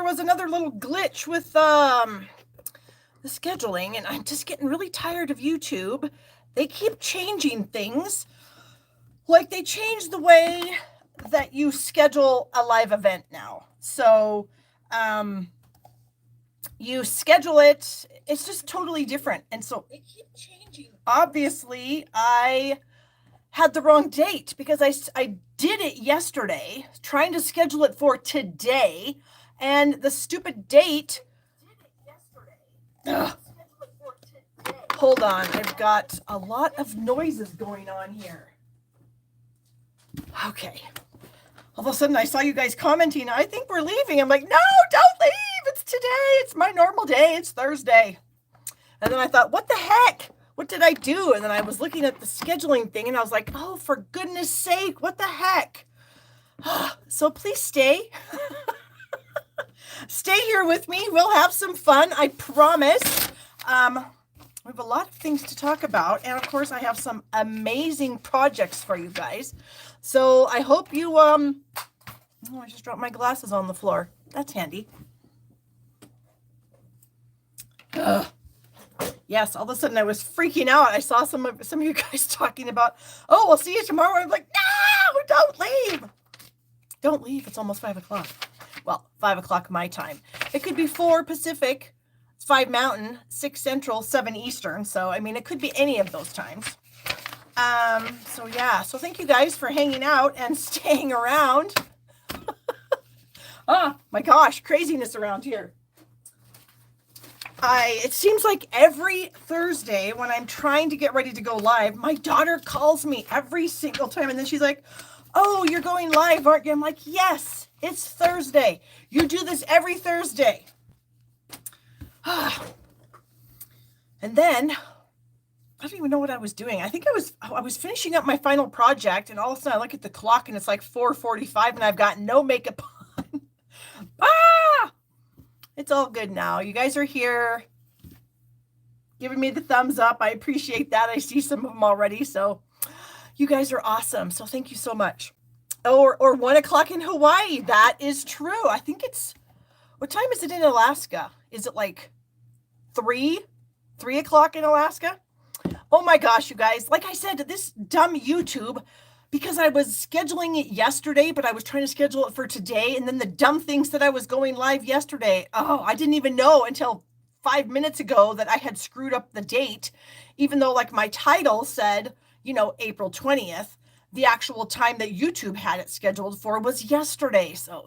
was another little glitch with the scheduling, and I'm just getting really tired of YouTube. They keep changing things. Like they changed the way that you schedule a live event now. So you schedule it, it's just totally different. And so they keep changing. Obviously, I had the wrong date because I did it yesterday, trying to schedule it for today, and the stupid date. Ugh. Hold on, I've got a lot of noises going on here. Okay. All of a sudden I saw you guys commenting, I think we're leaving. I'm like, no, don't leave. It's today. It's my normal day. It's Thursday. And then I thought, what the heck? What did I do? And then I was looking at the scheduling thing and I was like, oh, for goodness sake, what the heck? So please stay. Stay here with me. We'll have some fun. I promise. We have a lot of things to talk about. And of course, I have some amazing projects for you guys. So I hope you, oh, I just dropped my glasses on the floor. That's handy. Ugh. Yes, all of a sudden I was freaking out. I saw some of you guys talking about, oh, we'll see you tomorrow. I'm like, no, don't leave. Don't leave. It's almost 5 o'clock. Well, 5 o'clock my time. It could be 4 Pacific, 5 Mountain, 6 Central, 7 Eastern. So, I mean, it could be any of those times. So yeah, so thank you guys for hanging out and staying around. Oh my gosh, craziness around here. It seems like every Thursday when I'm trying to get ready to go live, my daughter calls me every single time. And then she's like, oh, you're going live, aren't you? I'm like, yes, it's Thursday. You do this every Thursday. And then I don't even know what I was doing. I think I was finishing up my final project, and all of a sudden I look at the clock and it's like 4:45 and I've got no makeup on. It's all good now. You guys are here giving me the thumbs up. I appreciate that. I see some of them already. So you guys are awesome. So thank you so much. Or 1 o'clock in Hawaii. That is true. I think it's, what time is it in Alaska? Is it like 3 o'clock in Alaska? Oh my gosh, you guys. Like I said, this dumb YouTube, because I was scheduling it yesterday, but I was trying to schedule it for today. And then the dumb things that I was going live yesterday. Oh, I didn't even know until 5 minutes ago that I had screwed up the date, even though like my title said, April 20th, the actual time that YouTube had it scheduled for was yesterday. So,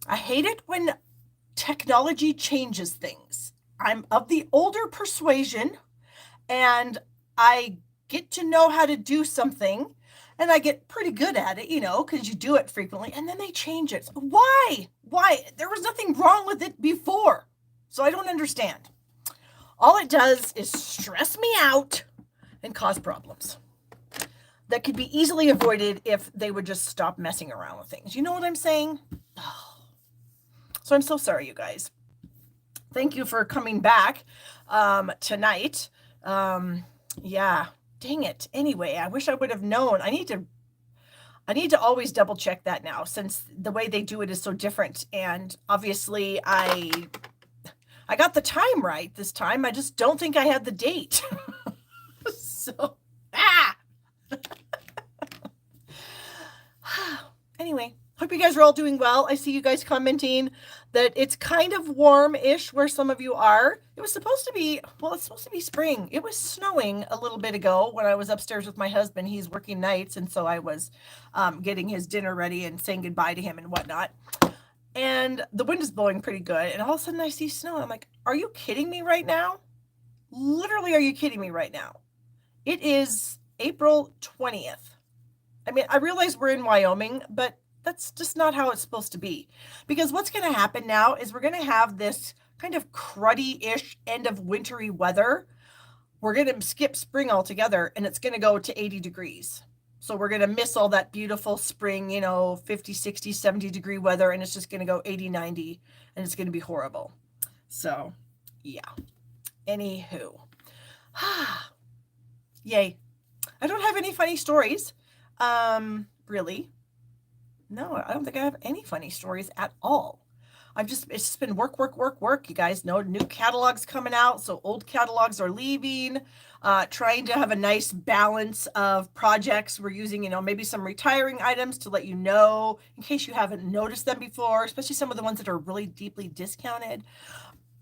I hate it when technology changes things. I'm of the older persuasion, and I get to know how to do something, and I get pretty good at it, because you do it frequently, and then they change it. Why? There was nothing wrong with it before. So I don't understand. All it does is stress me out and cause problems that could be easily avoided if they would just stop messing around with things. You know what I'm saying? So I'm so sorry, you guys. Thank you for coming back tonight. Yeah, dang it. Anyway, I wish I would have known. I need to always double check that now, since the way they do it is so different. And obviously I got the time right this time. I just don't think I had the date. So, anyway, hope you guys are all doing well. I see you guys commenting that it's kind of warm-ish where some of you are. It was supposed to be, it's supposed to be spring. It was snowing a little bit ago when I was upstairs with my husband. He's working nights, and so I was getting his dinner ready and saying goodbye to him and whatnot. And the wind is blowing pretty good, and all of a sudden I see snow. I'm like, are you kidding me right now? Literally, are you kidding me right now? It is April 20th. I mean, I realize we're in Wyoming, but that's just not how it's supposed to be. Because what's going to happen now is we're going to have this kind of cruddy-ish end of wintry weather. We're going to skip spring altogether, and it's going to go to 80 degrees. So we're going to miss all that beautiful spring, 50, 60, 70 degree weather, and it's just going to go 80, 90, and it's going to be horrible. So, yeah. Anywho. Yay. I don't have any funny stories, really. No, I don't think I have any funny stories at all. It's just been work, work, work, work. You guys know new catalogs coming out, so old catalogs are leaving. Trying to have a nice balance of projects. We're using, maybe some retiring items to let you know in case you haven't noticed them before, especially some of the ones that are really deeply discounted.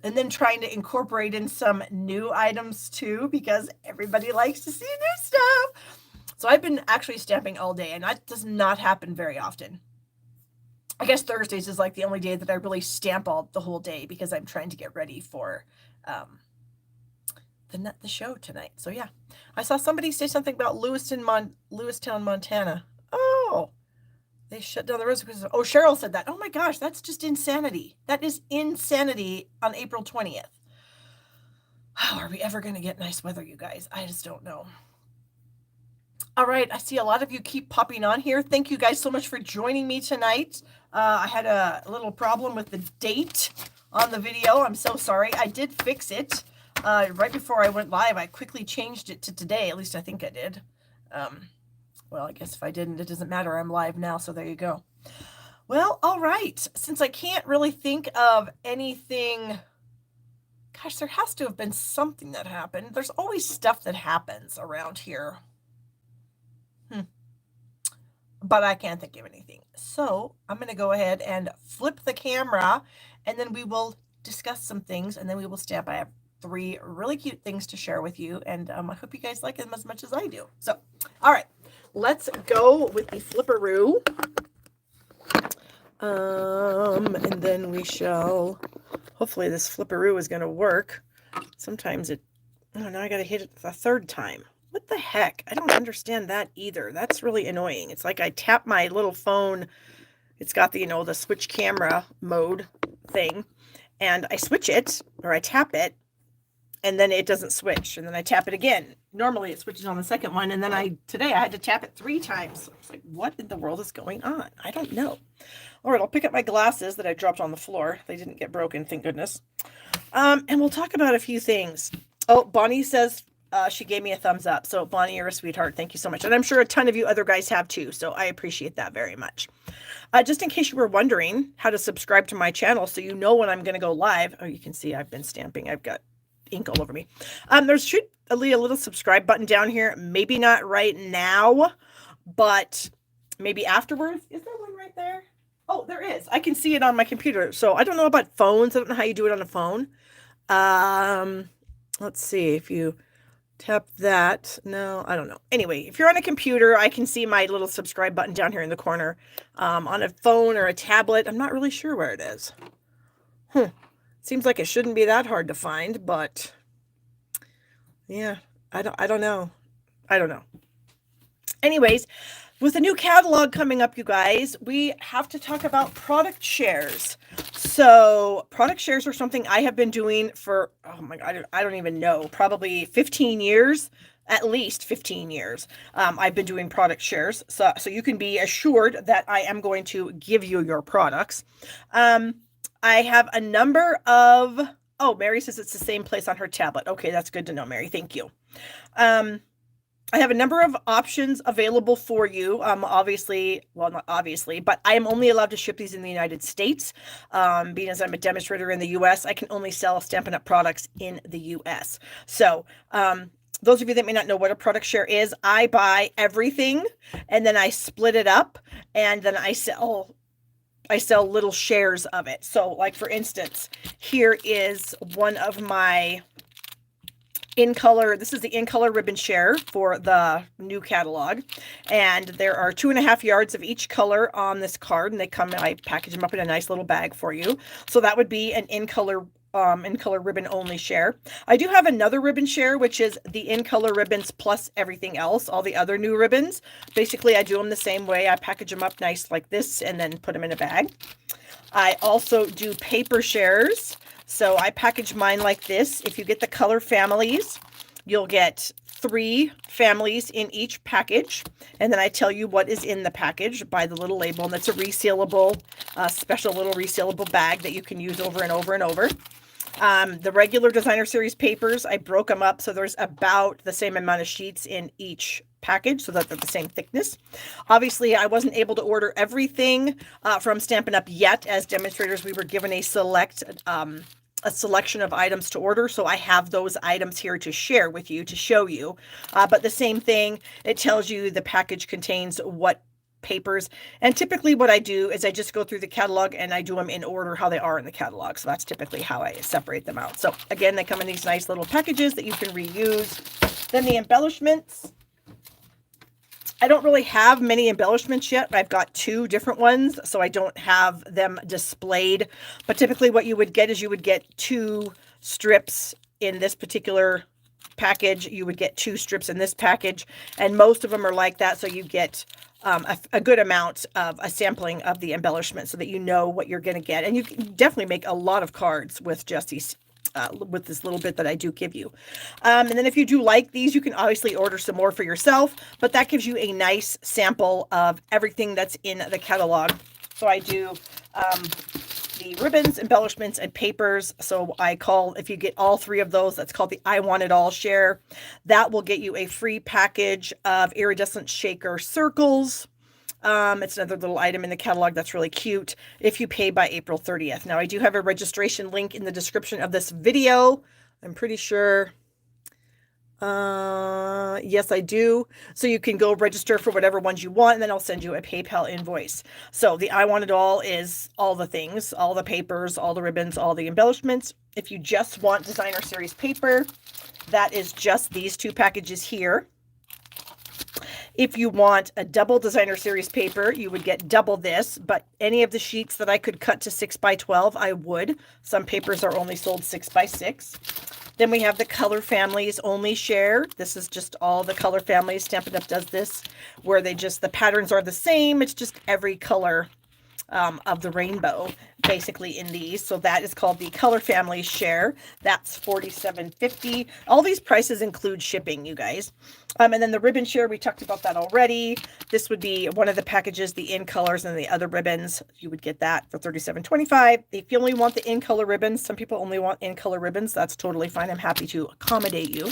And then trying to incorporate in some new items too, because everybody likes to see new stuff. So I've been actually stamping all day, and that does not happen very often. I guess Thursdays is like the only day that I really stamp all the whole day because I'm trying to get ready for the show tonight. So yeah, I saw somebody say something about Lewistown, Montana. Oh, they shut down the roads because Cheryl said that. Oh my gosh, that's just insanity. That is insanity on April 20th. How are we ever going to get nice weather, you guys? I just don't know. All right, I see a lot of you keep popping on here. Thank you guys so much for joining me tonight. I had a little problem with the date on the video. I'm so sorry. I did fix it right before I went live. I quickly changed it to today. At least I think I did. Well, I guess if I didn't, it doesn't matter. I'm live now, so there you go. Well, all right. Since I can't really think of anything, gosh, there has to have been something that happened. There's always stuff that happens around here. But I can't think of anything. So I'm going to go ahead and flip the camera, and then we will discuss some things, and then we will stamp. I have 3 really cute things to share with you, and I hope you guys like them as much as I do. So, all right, let's go with the flipperoo. And then we shall, hopefully this flipperoo is going to work. Sometimes now I got to hit it the 3rd time. What the heck? I don't understand that either. That's really annoying. It's like I tap my little phone. It's got the, the switch camera mode thing. And I switch it, or I tap it, and then it doesn't switch. And then I tap it again. Normally it switches on the second one. And then today I had to tap it 3 times. I was like, what in the world is going on? I don't know. All right, I'll pick up my glasses that I dropped on the floor. They didn't get broken, thank goodness. And we'll talk about a few things. Oh, Bonnie says, she gave me a thumbs up. So Bonnie, you're a sweetheart. Thank you so much. And I'm sure a ton of you other guys have too. So I appreciate that very much. Just in case you were wondering how to subscribe to my channel so you know when I'm going to go live. Oh, you can see I've been stamping. I've got ink all over me. There should be a little subscribe button down here. Maybe not right now, but maybe afterwards. Is there one right there? Oh, there is. I can see it on my computer. So I don't know about phones. I don't know how you do it on a phone. Let's see if you tap that. No, I don't know. Anyway, if you're on a computer, I can see my little subscribe button down here in the corner. On a phone or a tablet, I'm not really sure where it is. Seems like it shouldn't be that hard to find, but yeah, I don't know. I don't know. Anyways, with the new catalog coming up, you guys, we have to talk about product shares. So product shares are something I have been doing for, oh my God, I don't even know, probably 15 years, at least 15 years. I've been doing product shares. So you can be assured that I am going to give you your products. I have a number of, oh, Mary says it's the same place on her tablet. Okay, that's good to know, Mary. Thank you. I have a number of options available for you. Obviously, well, not obviously, but I am only allowed to ship these in the United States. Being as I'm a demonstrator in the US, I can only sell Stampin' Up! Products in the US. So, those of you that may not know what a product share is, I buy everything and then I split it up and then I sell little shares of it. So like for instance, here is one of my in color. This is the in color ribbon share for the new catalog. And there are 2.5 yards of each color on this card. And I package them up in a nice little bag for you. So that would be an in color ribbon only share. I do have another ribbon share, which is the in color ribbons plus everything else, all the other new ribbons. Basically, I do them the same way. I package them up nice like this and then put them in a bag. I also do paper shares. So I package mine like this. If you get the color families, you'll get 3 families in each package. And then I tell you what is in the package by the little label. And that's a resealable, special little resealable bag that you can use over and over and over. The regular designer series papers, I broke them up. So there's about the same amount of sheets in each package so that they're the same thickness. Obviously, I wasn't able to order everything from Stampin' Up! Yet. As demonstrators, we were given a selection of items to order, so I have those items here to share with you, to show you. But the same thing, it tells you the package contains what papers, and typically what I do is I just go through the catalog and I do them in order how they are in the catalog. So that's typically how I separate them out. So again, they come in these nice little packages that you can reuse. Then the embellishments, I don't really have many embellishments yet. I've got 2 different ones, so I don't have them displayed. But typically what you would get is you would get 2 strips in this particular package. You would get 2 strips in this package, and most of them are like that. So you get a good amount of a sampling of the embellishment so that you know what you're going to get. And you can definitely make a lot of cards with just these with this little bit that I do give you. And then if you do like these, you can obviously order some more for yourself, but that gives you a nice sample of everything that's in the catalog. So I do the ribbons, embellishments, and papers. So I call, if you get all 3 of those, that's called the I Want It All share. That will get you a free package of iridescent shaker circles. It's another little item in the catalog that's really cute if you pay by April 30th. Now, I do have a registration link in the description of this video. I'm pretty sure. Yes, I do. So you can go register for whatever ones you want, and then I'll send you a PayPal invoice. So the I Want It All is all the things, all the papers, all the ribbons, all the embellishments. If you just want designer series paper, that is just these 2 packages here. If you want a double designer series paper, you would get double this, but any of the sheets that I could cut to 6x12, I would. Some papers are only sold 6x6. Then we have the color families only share. This is just all the color families. Stampin' Up! Does this, where they just, the patterns are the same. It's just every color of the rainbow basically in these. So that is called the color family share. That's $47.50. All these prices include shipping, you guys. And then the ribbon share, we talked about that already. This would be one of the packages, the in colors and the other ribbons. You would get that for $37.25. If you only want the in color ribbons, some people only want in color ribbons. That's totally fine. I'm happy to accommodate you.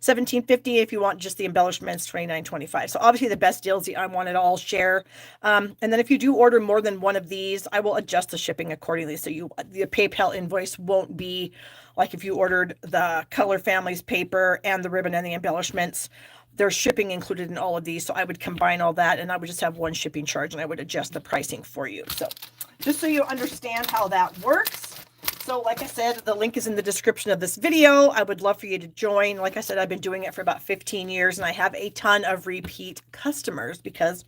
$17.50 if you want just the embellishments, $29.25. So obviously the best deal is the I Want It All share. And then if you do order more than one of these, I will adjust the shipping accordingly. So the PayPal invoice won't be like if you ordered the color families paper and the ribbon and the embellishments. There's shipping included in all of these. So I would combine all that and I would just have one shipping charge and I would adjust the pricing for you. So just so you understand how that works. So like I said, the link is in the description of this video. I would love for you to join. Like I said, I've been doing it for about 15 years and I have a ton of repeat customers because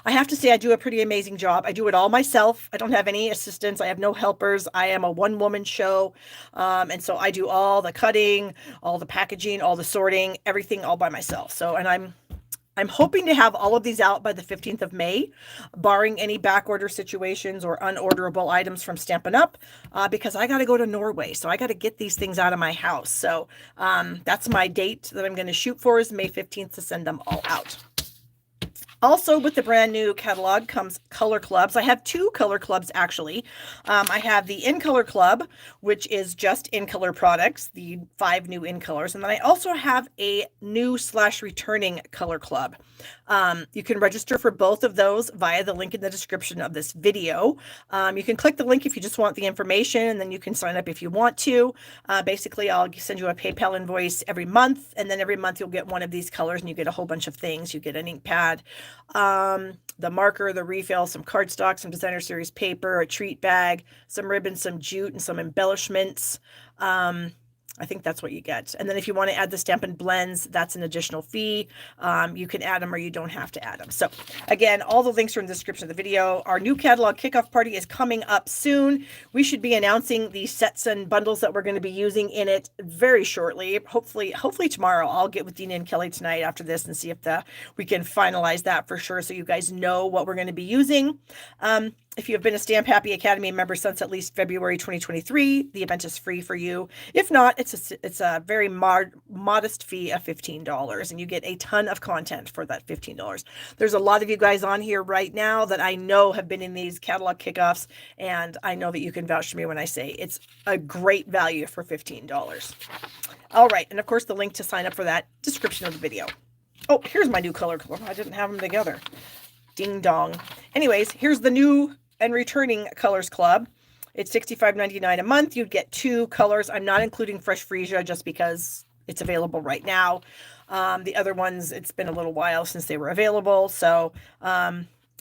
I have to say I do a pretty amazing job. I do it all myself. I don't have any assistants. I have no helpers. I am a one-woman show. And so I do all the cutting, all the packaging, all the sorting, everything all by myself. So, and I'm hoping to have all of these out by the 15th of May, barring any back order situations or unorderable items from Stampin' Up, because I got to go to Norway. So I got to get these things out of my house. So that's my date that I'm going to shoot for, is May 15th, to send them all out. Also, with the brand new catalog comes color clubs. I have 2 color clubs, actually. I have the In Color Club, which is just in color products, the 5 new in colors. And then I also have a new/returning color club. You can register for both of those via the link in the description of this video. You can click the link if you just want the information, and then you can sign up if you want to. Basically, I'll send you a PayPal invoice every month, and then every month you'll get one of these colors, and you get a whole bunch of things. You get an ink pad, the marker, the refill, some cardstock, some designer series paper, a treat bag, some ribbons, some jute, and some embellishments. I think that's what you get. And then if you want to add the Stampin' Blends, that's an additional fee. You can add them or you don't have to add them. So again, all the links are in the description of the video. Our new catalog kickoff party is coming up soon. We should be announcing the sets and bundles that we're going to be using in it very shortly. Hopefully tomorrow. I'll get with Dina and Kelly tonight after this and see if we can finalize that for sure, so you guys know what we're going to be using. If you have been a Stamp Happy Academy member since at least February 2023, the event is free for you. If not, it's a very modest fee of $15, and you get a ton of content for that $15. There's a lot of you guys on here right now that I know have been in these catalog kickoffs, and I know that you can vouch for me when I say it's a great value for $15. All right, and of course the link to sign up for that, description of the video. Oh, here's my new color club. I didn't have them together. Ding dong. Anyways, here's the new and returning colors club. It's $65.99 a month. You'd get 2 colors. I'm not including Fresh Freesia just because it's available right now. The other ones, it's been a little while since they were available. So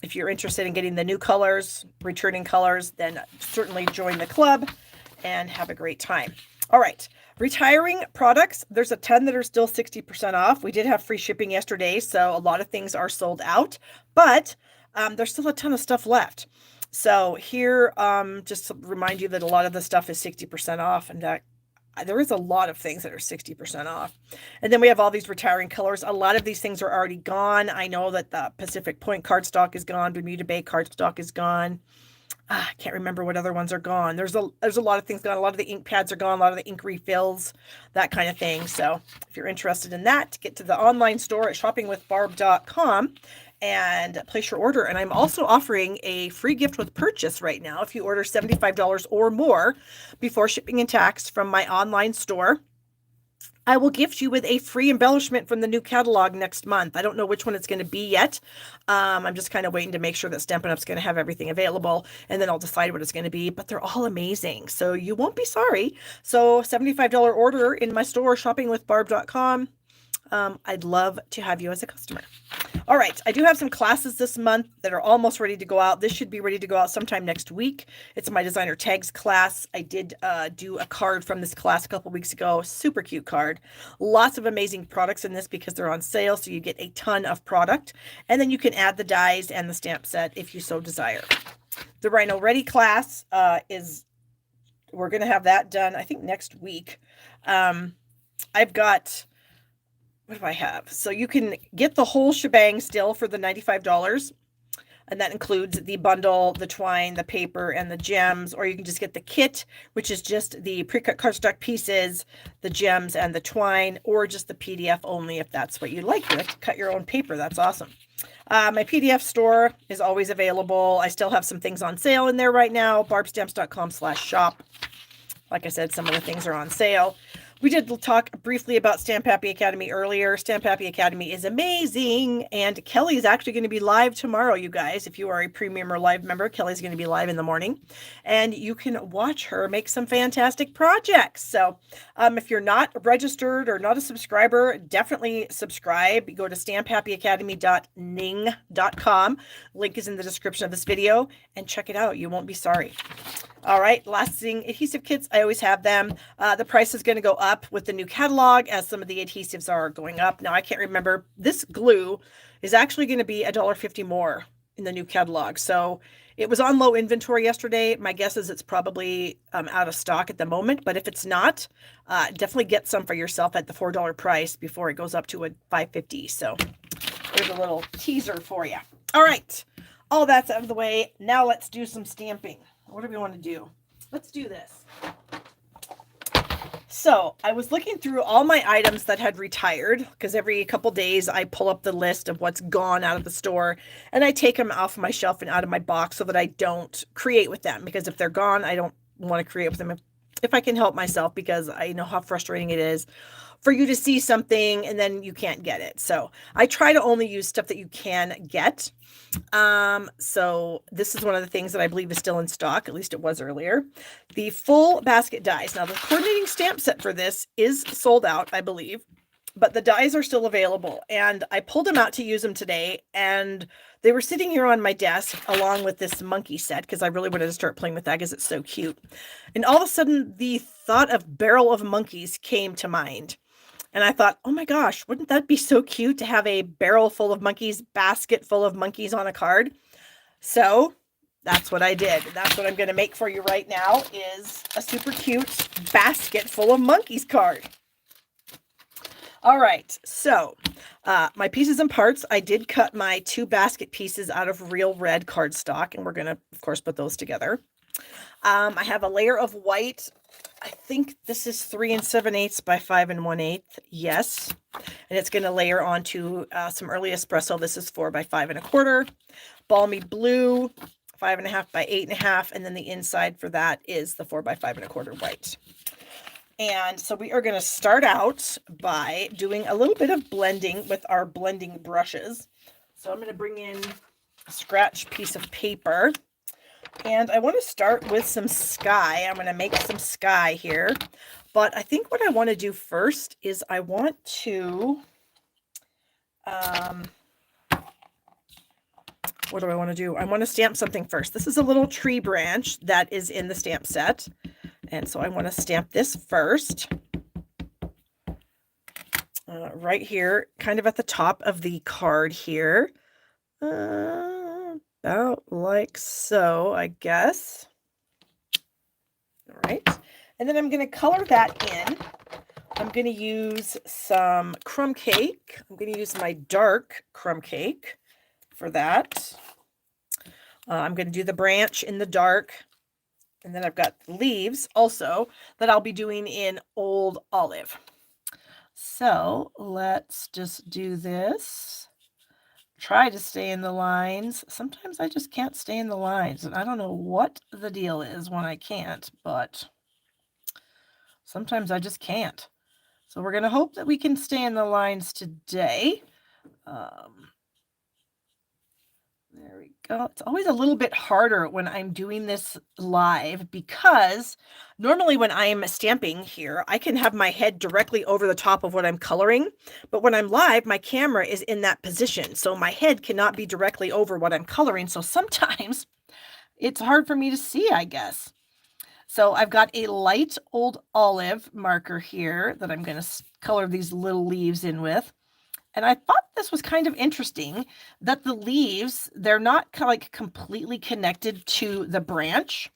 if you're interested in getting the new colors, returning colors, then certainly join the club and have a great time. All right. Retiring products, there's a ton that are still 60% off. We did have free shipping yesterday, so a lot of things are sold out, but there's still a ton of stuff left. So here, just to remind you that a lot of the stuff is 60% off, and that there is a lot of things that are 60% off. And then we have all these retiring colors. A lot of these things are already gone. I know that the Pacific Point cardstock is gone. Bermuda Bay cardstock is gone. I can't remember what other ones are gone. There's a lot of things gone. A lot of the ink pads are gone. A lot of the ink refills, that kind of thing. So if you're interested in that, get to the online store at shoppingwithbarb.com and place your order. And I'm also offering a free gift with purchase right now. If you order $75 or more before shipping and tax from my online store, I will gift you with a free embellishment from the new catalog next month. I don't know which one it's going to be yet. I'm just kind of waiting to make sure that Stampin' Up's going to have everything available, and then I'll decide what it's going to be. But they're all amazing, so you won't be sorry. So $75 order in my store, shoppingwithbarb.com. I'd love to have you as a customer. All right, I do have some classes this month that are almost ready to go out. This should be ready to go out sometime next week. It's my designer tags class. I did do a card from this class a couple weeks ago. Super cute card. Lots of amazing products in this because they're on sale, so you get a ton of product. And then you can add the dies and the stamp set if you so desire. The Rhino Ready class we're going to have that done, I think, next week. I've got... What do I have? So you can get the whole shebang still for the $95. And that includes the bundle, the twine, the paper, and the gems. Or you can just get the kit, which is just the pre-cut cardstock pieces, the gems, and the twine. Or just the PDF only if that's what you like. You like to cut your own paper. That's awesome. My PDF store is always available. I still have some things on sale in there right now. barbstamps.com/shop. Like I said, some of the things are on sale. We did talk briefly about Stamp Happy Academy earlier. Stamp Happy Academy is amazing. And Kelly is actually going to be live tomorrow, you guys. If you are a premium or live member, Kelly's going to be live in the morning. And you can watch her make some fantastic projects. So if you're not registered or not a subscriber, definitely subscribe. You go to stamphappyacademy.ning.com. Link is in the description of this video. And check it out. You won't be sorry. All right, last thing, adhesive kits, I always have them. The price is going to go up with the new catalog as some of the adhesives are going up. Now, I can't remember. This glue is actually going to be $1.50 more in the new catalog. So it was on low inventory yesterday. My guess is it's probably out of stock at the moment. But if it's not, definitely get some for yourself at the $4 price before it goes up to a $5.50. So there's a little teaser for you. All right, all that's out of the way. Now let's do some stamping. What do we want to do? Let's do this. So I was looking through all my items that had retired because every couple days I pull up the list of what's gone out of the store and I take them off my shelf and out of my box so that I don't create with them, because if they're gone, I don't want to create with them if I can help myself, because I know how frustrating it is for you to see something and then you can't get it. So I try to only use stuff that you can get. So this is one of the things that I believe is still in stock. At least it was earlier. The full basket dies. Now the coordinating stamp set for this is sold out, I believe, but the dies are still available. And I pulled them out to use them today, and they were sitting here on my desk along with this monkey set because I really wanted to start playing with that because it's so cute. And all of a sudden the thought of Barrel of Monkeys came to mind. And I thought, oh my gosh, wouldn't that be so cute to have a barrel full of monkeys, basket full of monkeys on a card? So that's what I did. That's what I'm going to make for you right now, is a super cute basket full of monkeys card. All right, so my pieces and parts, I did cut my 2 basket pieces out of real red cardstock, and we're going to, of course, put those together. I have a layer of white. I think this is 3 7/8 by 5 1/8. Yes. And it's going to layer onto some early espresso. This is 4 by 5 1/4. Balmy blue, 5 1/2 by 8 1/2. And then the inside for that is the 4 by 5 1/4 white. And so we are going to start out by doing a little bit of blending with our blending brushes. So I'm going to bring in a scratch piece of paper. And I want to start with some sky. I'm going to make some sky here. But I think what I want to do first is I want to... what do I want to do? I want to stamp something first. This is a little tree branch that is in the stamp set. And so I want to stamp this first. Right here, kind of at the top of the card here. About like so, I guess. All right. And then I'm going to color that in. I'm going to use some crumb cake. I'm going to use my dark crumb cake for that. I'm going to do the branch in the dark. And then I've got leaves also that I'll be doing in Old Olive. So let's just do this. Try to stay in the lines. Sometimes I just can't stay in the lines. And I don't know what the deal is when I can't, but sometimes I just can't. So we're going to hope that we can stay in the lines today. There we go. It's always a little bit harder when I'm doing this live because normally when I'm stamping here, I can have my head directly over the top of what I'm coloring. But when I'm live, my camera is in that position. So my head cannot be directly over what I'm coloring. So sometimes it's hard for me to see, I guess. So I've got a light Old Olive marker here that I'm going to color these little leaves in with. And I thought this was kind of interesting that the leaves, they're not like completely connected to the branch,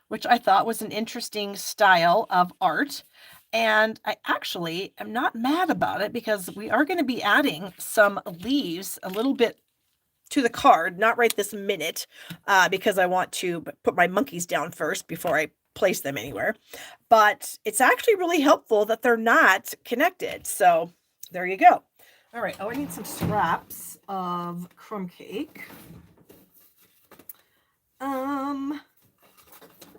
which I thought was an interesting style of art. And I actually am not mad about it because we are going to be adding some leaves a little bit to the card, not right this minute, because I want to put my monkeys down first before I place them anywhere. But it's actually really helpful that they're not connected. So there you go. All right. Oh, I need some scraps of crumb cake. Yeah,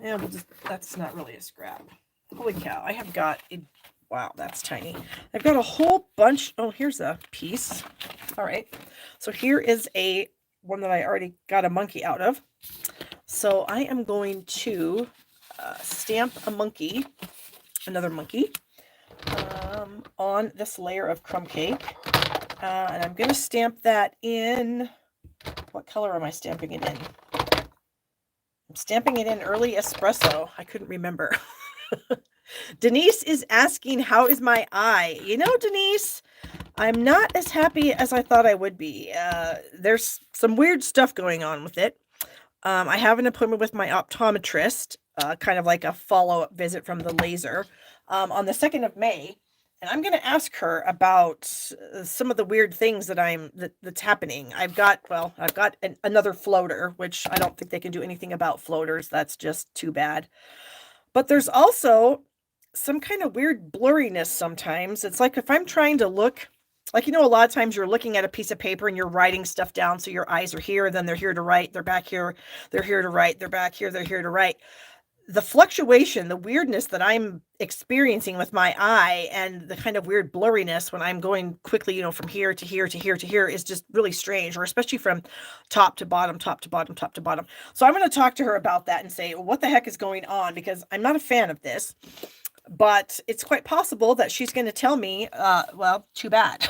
we'll just, that's not really a scrap. Holy cow. I have got a, wow, that's tiny. I've got a whole bunch. Oh, here's a piece. All right. So here is a one that I already got a monkey out of. So I am going to stamp a monkey, another monkey, on this layer of crumb cake. And I'm going to stamp that in, what color am I stamping it in? I'm stamping it in early espresso. I couldn't remember. Denise is asking, how is my eye? You know, Denise, I'm not as happy as I thought I would be. There's some weird stuff going on with it. I have an appointment with my optometrist, kind of like a follow-up visit from the laser, on the 2nd of May. And I'm going to ask her about some of the weird things that's happening. I've got another floater, which I don't think they can do anything about floaters. That's just too bad. But there's also some kind of weird blurriness sometimes. It's like if I'm trying to look, like, you know, a lot of times you're looking at a piece of paper and you're writing stuff down. So your eyes are here, then they're here to write, they're back here, they're here to write, they're back here, they're here to write. The fluctuation, the weirdness that I'm experiencing with my eye and the kind of weird blurriness when I'm going quickly, you know, from here to here to here to here is just really strange, or especially from top to bottom, top to bottom, top to bottom. So I'm going to talk to her about that and say, what the heck is going on? Because I'm not a fan of this, but it's quite possible that she's going to tell me, well, too bad.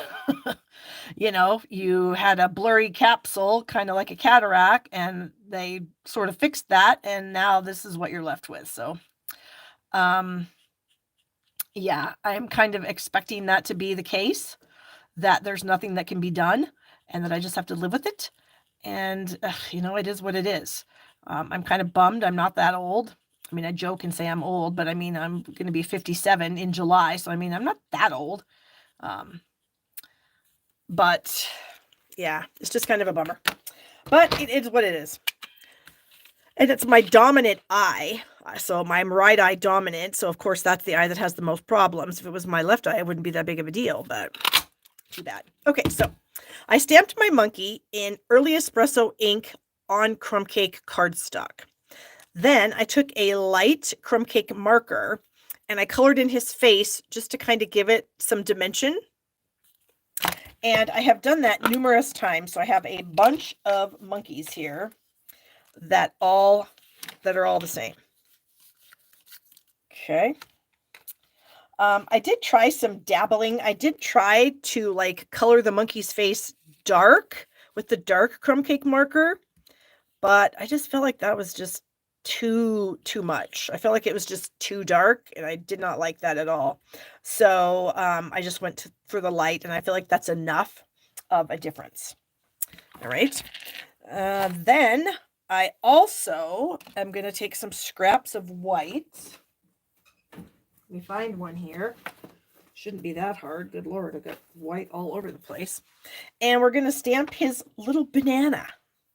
You know, you had a blurry capsule, kind of like a cataract, and they sort of fixed that, and now this is what you're left with. So, yeah, I'm kind of expecting that to be the case, that there's nothing that can be done, and that I just have to live with it. And, you know, it is what it is. I'm kind of bummed. I'm not that old. I mean, I joke and say I'm old, but I mean, I'm going to be 57 in July. So, I mean, I'm not that old. But yeah, it's just kind of a bummer, but it is what it is. And it's my dominant eye. So my right eye dominant. So of course that's the eye that has the most problems. If it was my left eye, it wouldn't be that big of a deal, but too bad. Okay. So I stamped my monkey in early espresso ink on crumb cake cardstock. Then I took a light crumb cake marker and I colored in his face just to kind of give it some dimension. And I have done that numerous times. So I have a bunch of monkeys here that are all the same. Okay. I did try some dabbling. I did try to like color the monkey's face dark with the dark crumb cake marker, but I just felt like that was just too much. I felt like it was just too dark, and I did not like that at all. So I just went for the light, and I feel like that's enough of a difference. All right. Then I also am going to take some scraps of white. Let me find one here. Shouldn't be that hard. Good Lord, I've got white all over the place. And we're going to stamp his little banana.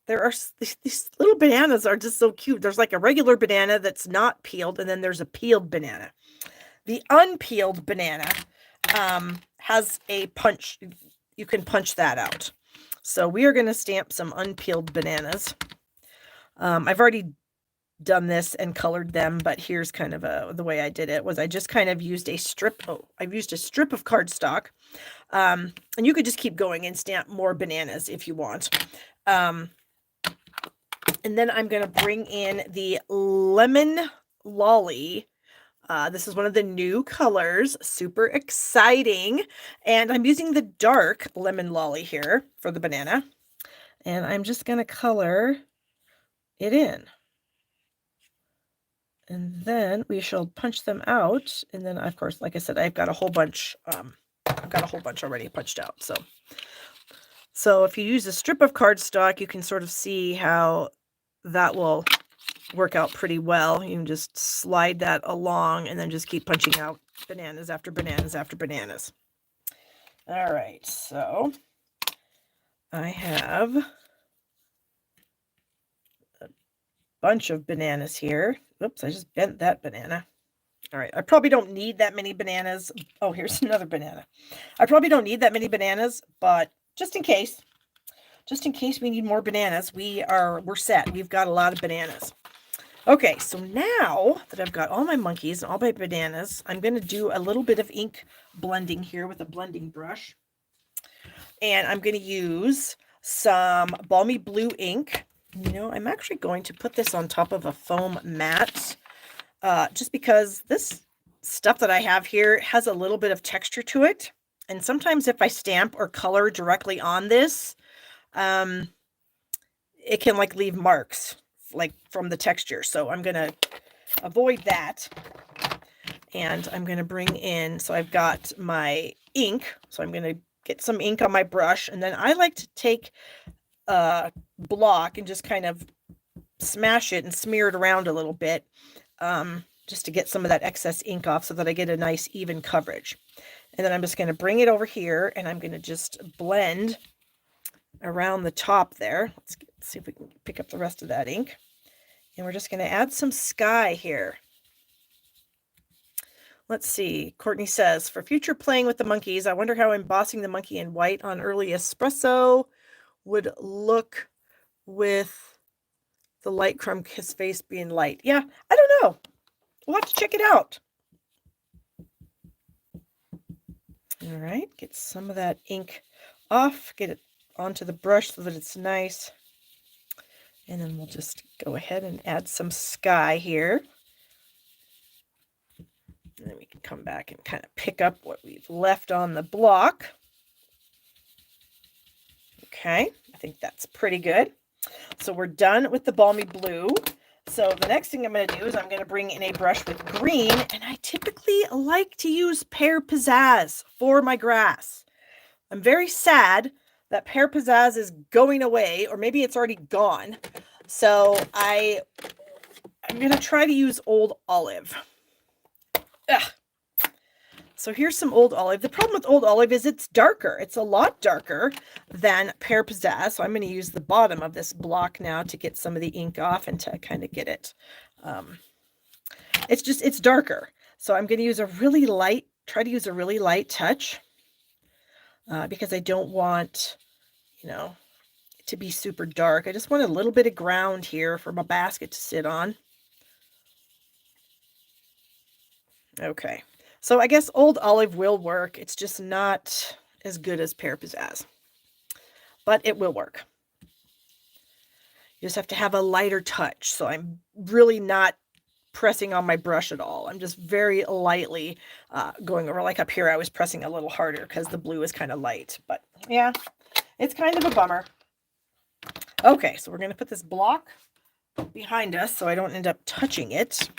There are these little bananas are just so cute. There's like a regular banana that's not peeled, and then there's a peeled banana. The unpeeled banana has a punch. You can punch that out. So we are going to stamp some unpeeled bananas. I've already done this and colored them, but here's kind of the way I did it was I just kind of used a strip. I've used a strip of cardstock, and you could just keep going and stamp more bananas if you want. And then I'm going to bring in the lemon lolly. This is one of the new colors, super exciting. And I'm using the dark lemon lolly here for the banana. And I'm just going to color it in. And then we shall punch them out. And then, of course, like I said, I've got a whole bunch. I've got a whole bunch already punched out. So if you use a strip of cardstock, you can sort of see how that will work out pretty well. You can just slide that along and then just keep punching out bananas after bananas after bananas. All right, so I have a bunch of bananas here. Oops, I just bent that banana. All right, I probably don't need that many bananas. Oh, here's another banana. I probably don't need that many bananas, but just in case we need more bananas, we're set. We've got a lot of bananas. Okay, so now that I've got all my monkeys and all my bananas, I'm going to do a little bit of ink blending here with a blending brush. And I'm going to use some Balmy Blue ink. You know, I'm actually going to put this on top of a foam mat, just because this stuff that I have here has a little bit of texture to it. And sometimes if I stamp or color directly on this, it can like leave marks like from the texture. So I'm going to avoid that. And I'm going to bring in, so I've got my ink. So I'm going to get some ink on my brush. And then I like to take a block and just kind of smash it and smear it around a little bit, just to get some of that excess ink off so that I get a nice even coverage. And then I'm just going to bring it over here and I'm going to just blend around the top there. Let's see if we can pick up the rest of that ink. And we're just going to add some sky here. Let's see. Courtney says, for future playing with the monkeys, I wonder how embossing the monkey in white on early espresso would look with the light crumb, his face being light. Yeah, I don't know. We'll have to check it out. All right, get some of that ink off, get it onto the brush so that it's nice. And then we'll just go ahead and add some sky here. And then we can come back and kind of pick up what we've left on the block. Okay, I think that's pretty good. So we're done with the Balmy Blue. So the next thing I'm going to do is I'm going to bring in a brush with green, and I typically like to use Pear Pizzazz for my grass. I'm very sad that Pear Pizzazz is going away, or maybe it's already gone. So I'm going to try to use Old Olive. Ugh. So here's some Old Olive. The problem with Old Olive is it's darker. It's a lot darker than Pear Pizzazz. So I'm going to use the bottom of this block now to get some of the ink off and to kind of get it. It's darker. So I'm going to use try to use a really light touch, because I don't want, it to be super dark. I just want a little bit of ground here for my basket to sit on. Okay. So I guess Old Olive will work. It's just not as good as Pear Pizzazz, but it will work. You just have to have a lighter touch. So I'm really not pressing on my brush at all. I'm just very lightly going over. Like up here, I was pressing a little harder because the blue is kind of light. But yeah, it's kind of a bummer. Okay, so we're going to put this block behind us so I don't end up touching it.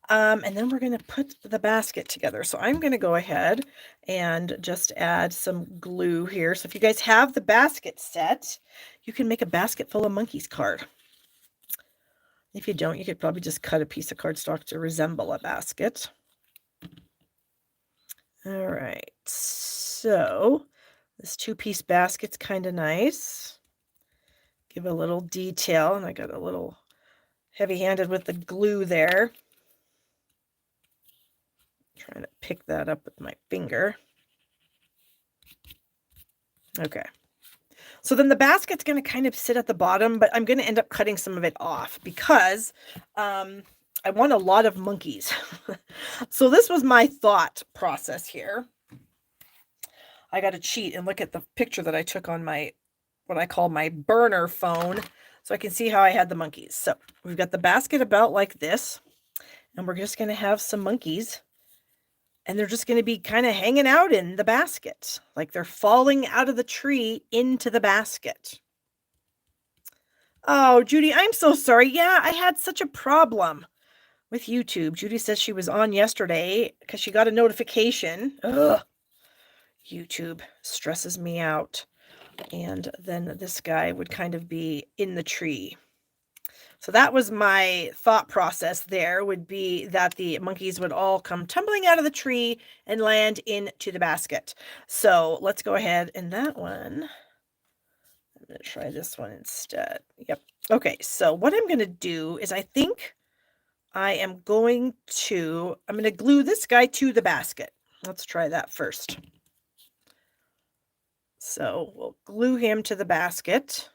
And then we're going to put the basket together. So I'm going to go ahead and just add some glue here. So if you guys have the basket set, you can make a basket full of monkeys card. If you don't, you could probably just cut a piece of cardstock to resemble a basket. All right, so this 2-piece basket's kind of nice. Give a little detail, and I got a little heavy-handed with the glue there. Trying to pick that up with my finger. Okay. So then the basket's going to kind of sit at the bottom, but I'm going to end up cutting some of it off because I want a lot of monkeys. So this was my thought process here. I got to cheat and look at the picture that I took on my, what I call my burner phone, so I can see how I had the monkeys. So we've got the basket about like this, and we're just going to have some monkeys. And they're just going to be kind of hanging out in the basket, like they're falling out of the tree into the basket. Oh, Judy, I'm so sorry. Yeah, I had such a problem with YouTube. Judy says she was on yesterday because she got a notification. Ugh. YouTube stresses me out. And then this guy would kind of be in the tree. So that was my thought process there, would be that the monkeys would all come tumbling out of the tree and land into the basket. So let's go ahead and that one. I'm going to try this one instead. Yep. Okay, so what I'm going to do is I think I'm going to glue this guy to the basket. Let's try that first. So we'll glue him to the basket.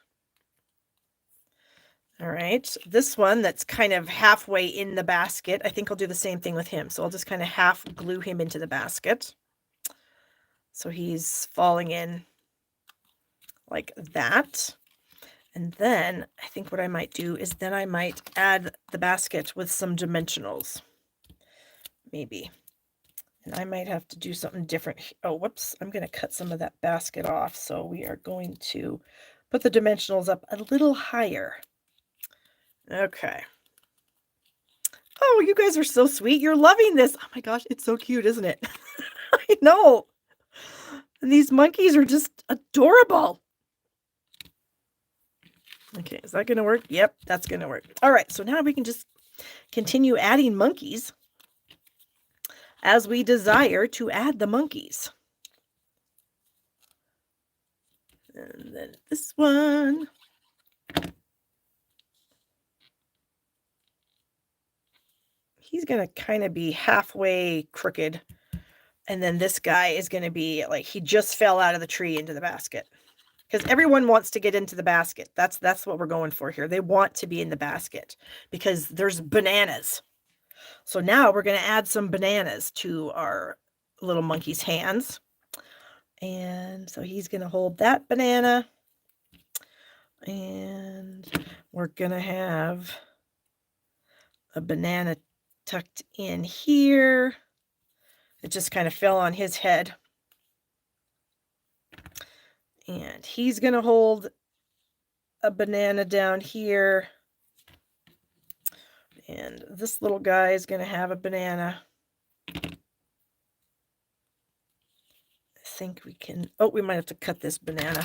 All right, this one that's kind of halfway in the basket, I think I'll do the same thing with him. So I'll just kind of half glue him into the basket. So he's falling in like that. And then I think what I might do is then I might add the basket with some dimensionals. Maybe. And I might have to do something different. Oh, whoops. I'm going to cut some of that basket off. So we are going to put the dimensionals up a little higher. Okay. Oh, you guys are so sweet. You're loving this. Oh my gosh, it's so cute, isn't it? I know. And these monkeys are just adorable. Okay, is that going to work? Yep, that's going to work. All right, so now we can just continue adding monkeys as we desire to add the monkeys. And then this one. He's going to kind of be halfway crooked. And then this guy is going to be like he just fell out of the tree into the basket. Because everyone wants to get into the basket. That's what we're going for here. They want to be in the basket because there's bananas. So now we're going to add some bananas to our little monkey's hands. And so he's going to hold that banana. And we're going to have a banana tucked in here. It just kind of fell on his head. And he's going to hold a banana down here. And this little guy is going to have a banana. I think we can, oh, we might have to cut this banana.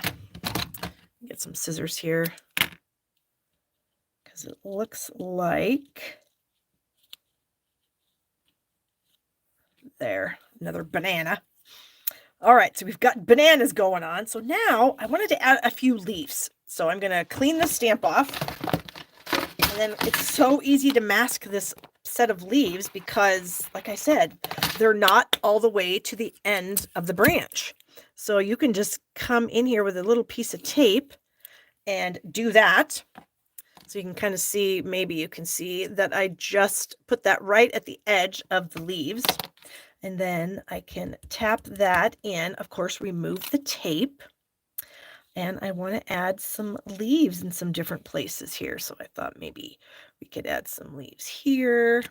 Get some scissors here. Because it looks like, there, another banana. All right, so we've got bananas going on. So now I wanted to add a few leaves. So I'm going to clean the stamp off. And then it's so easy to mask this set of leaves because, like I said, they're not all the way to the end of the branch. So you can just come in here with a little piece of tape and do that. So you can kind of see, maybe you can see that I just put that right at the edge of the leaves. And then I can tap that in, of course, remove the tape. And I want to add some leaves in some different places here. So I thought maybe we could add some leaves here.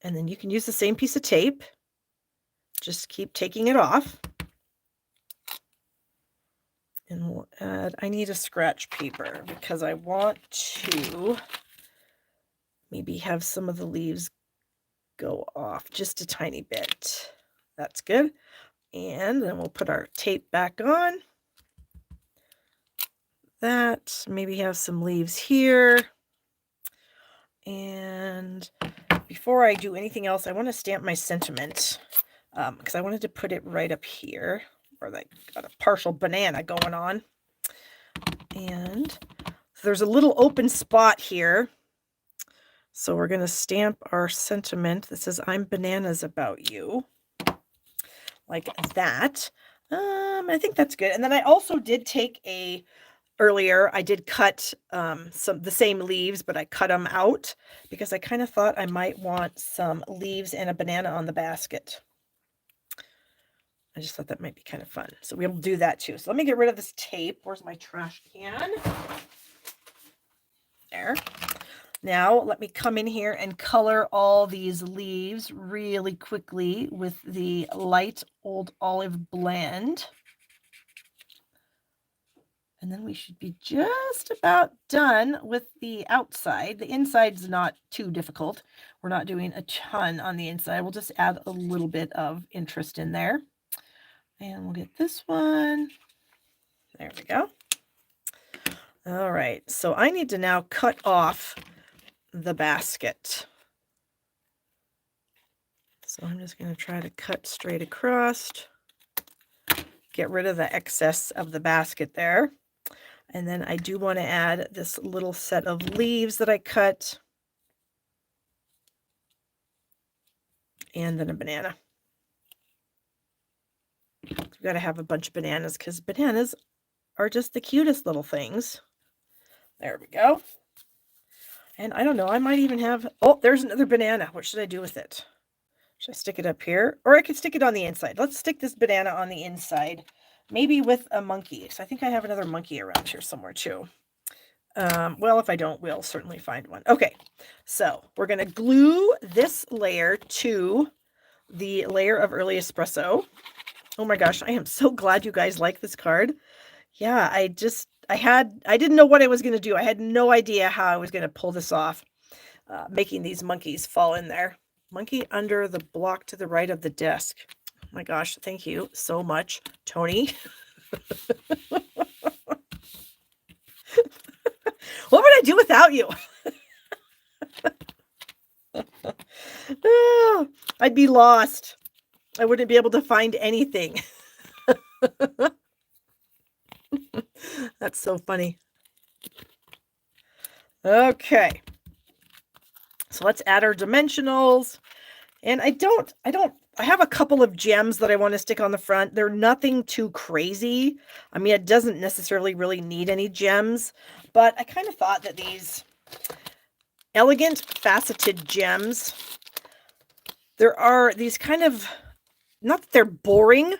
And then you can use the same piece of tape. Just keep taking it off. And we'll add, I need a scratch paper because I want to maybe have some of the leaves go off just a tiny bit. That's good. And then we'll put our tape back on. That, maybe have some leaves here. And before I do anything else, I want to stamp my sentiment because I wanted to put it right up here where I got a partial banana going on. And there's a little open spot here. So we're going to stamp our sentiment that says, I'm bananas about you. Like that. I think that's good. And then I also did take earlier, I did cut the same leaves, but I cut them out because I kind of thought I might want some leaves and a banana on the basket. I just thought that might be kind of fun. So we'll do that too. So let me get rid of this tape. Where's my trash can? There. Now let me come in here and color all these leaves really quickly with the light old olive blend. And then we should be just about done with the outside. The inside's not too difficult. We're not doing a ton on the inside. We'll just add a little bit of interest in there. And we'll get this one. There we go. All right, so I need to now cut off the basket. So I'm just going to try to cut straight across. Get rid of the excess of the basket there. And then I do want to add this little set of leaves that I cut. And then a banana. We've got to have a bunch of bananas because bananas are just the cutest little things. There we go. And I don't know, I might even have, oh, there's another banana. What should I do with it? Should I stick it up here? Or I could stick it on the inside. Let's stick this banana on the inside. Maybe with a monkey. So I think I have another monkey around here somewhere too. Well, if I don't, we'll certainly find one. Okay, so we're going to glue this layer to the layer of early espresso. Oh my gosh, I am so glad you guys like this card. Yeah, I didn't know what I was going to do. I had no idea how I was going to pull this off, making these monkeys fall in there. Monkey under the block to the right of the desk. Oh my gosh, thank you so much, Tony. What would I do without you? Oh, I'd be lost. I wouldn't be able to find anything. That's so funny. Okay. So let's add our dimensionals. And I have a couple of gems that I want to stick on the front. They're nothing too crazy. I mean, it doesn't necessarily really need any gems, but I kind of thought that these elegant faceted gems, there are these kind of, not that they're boring,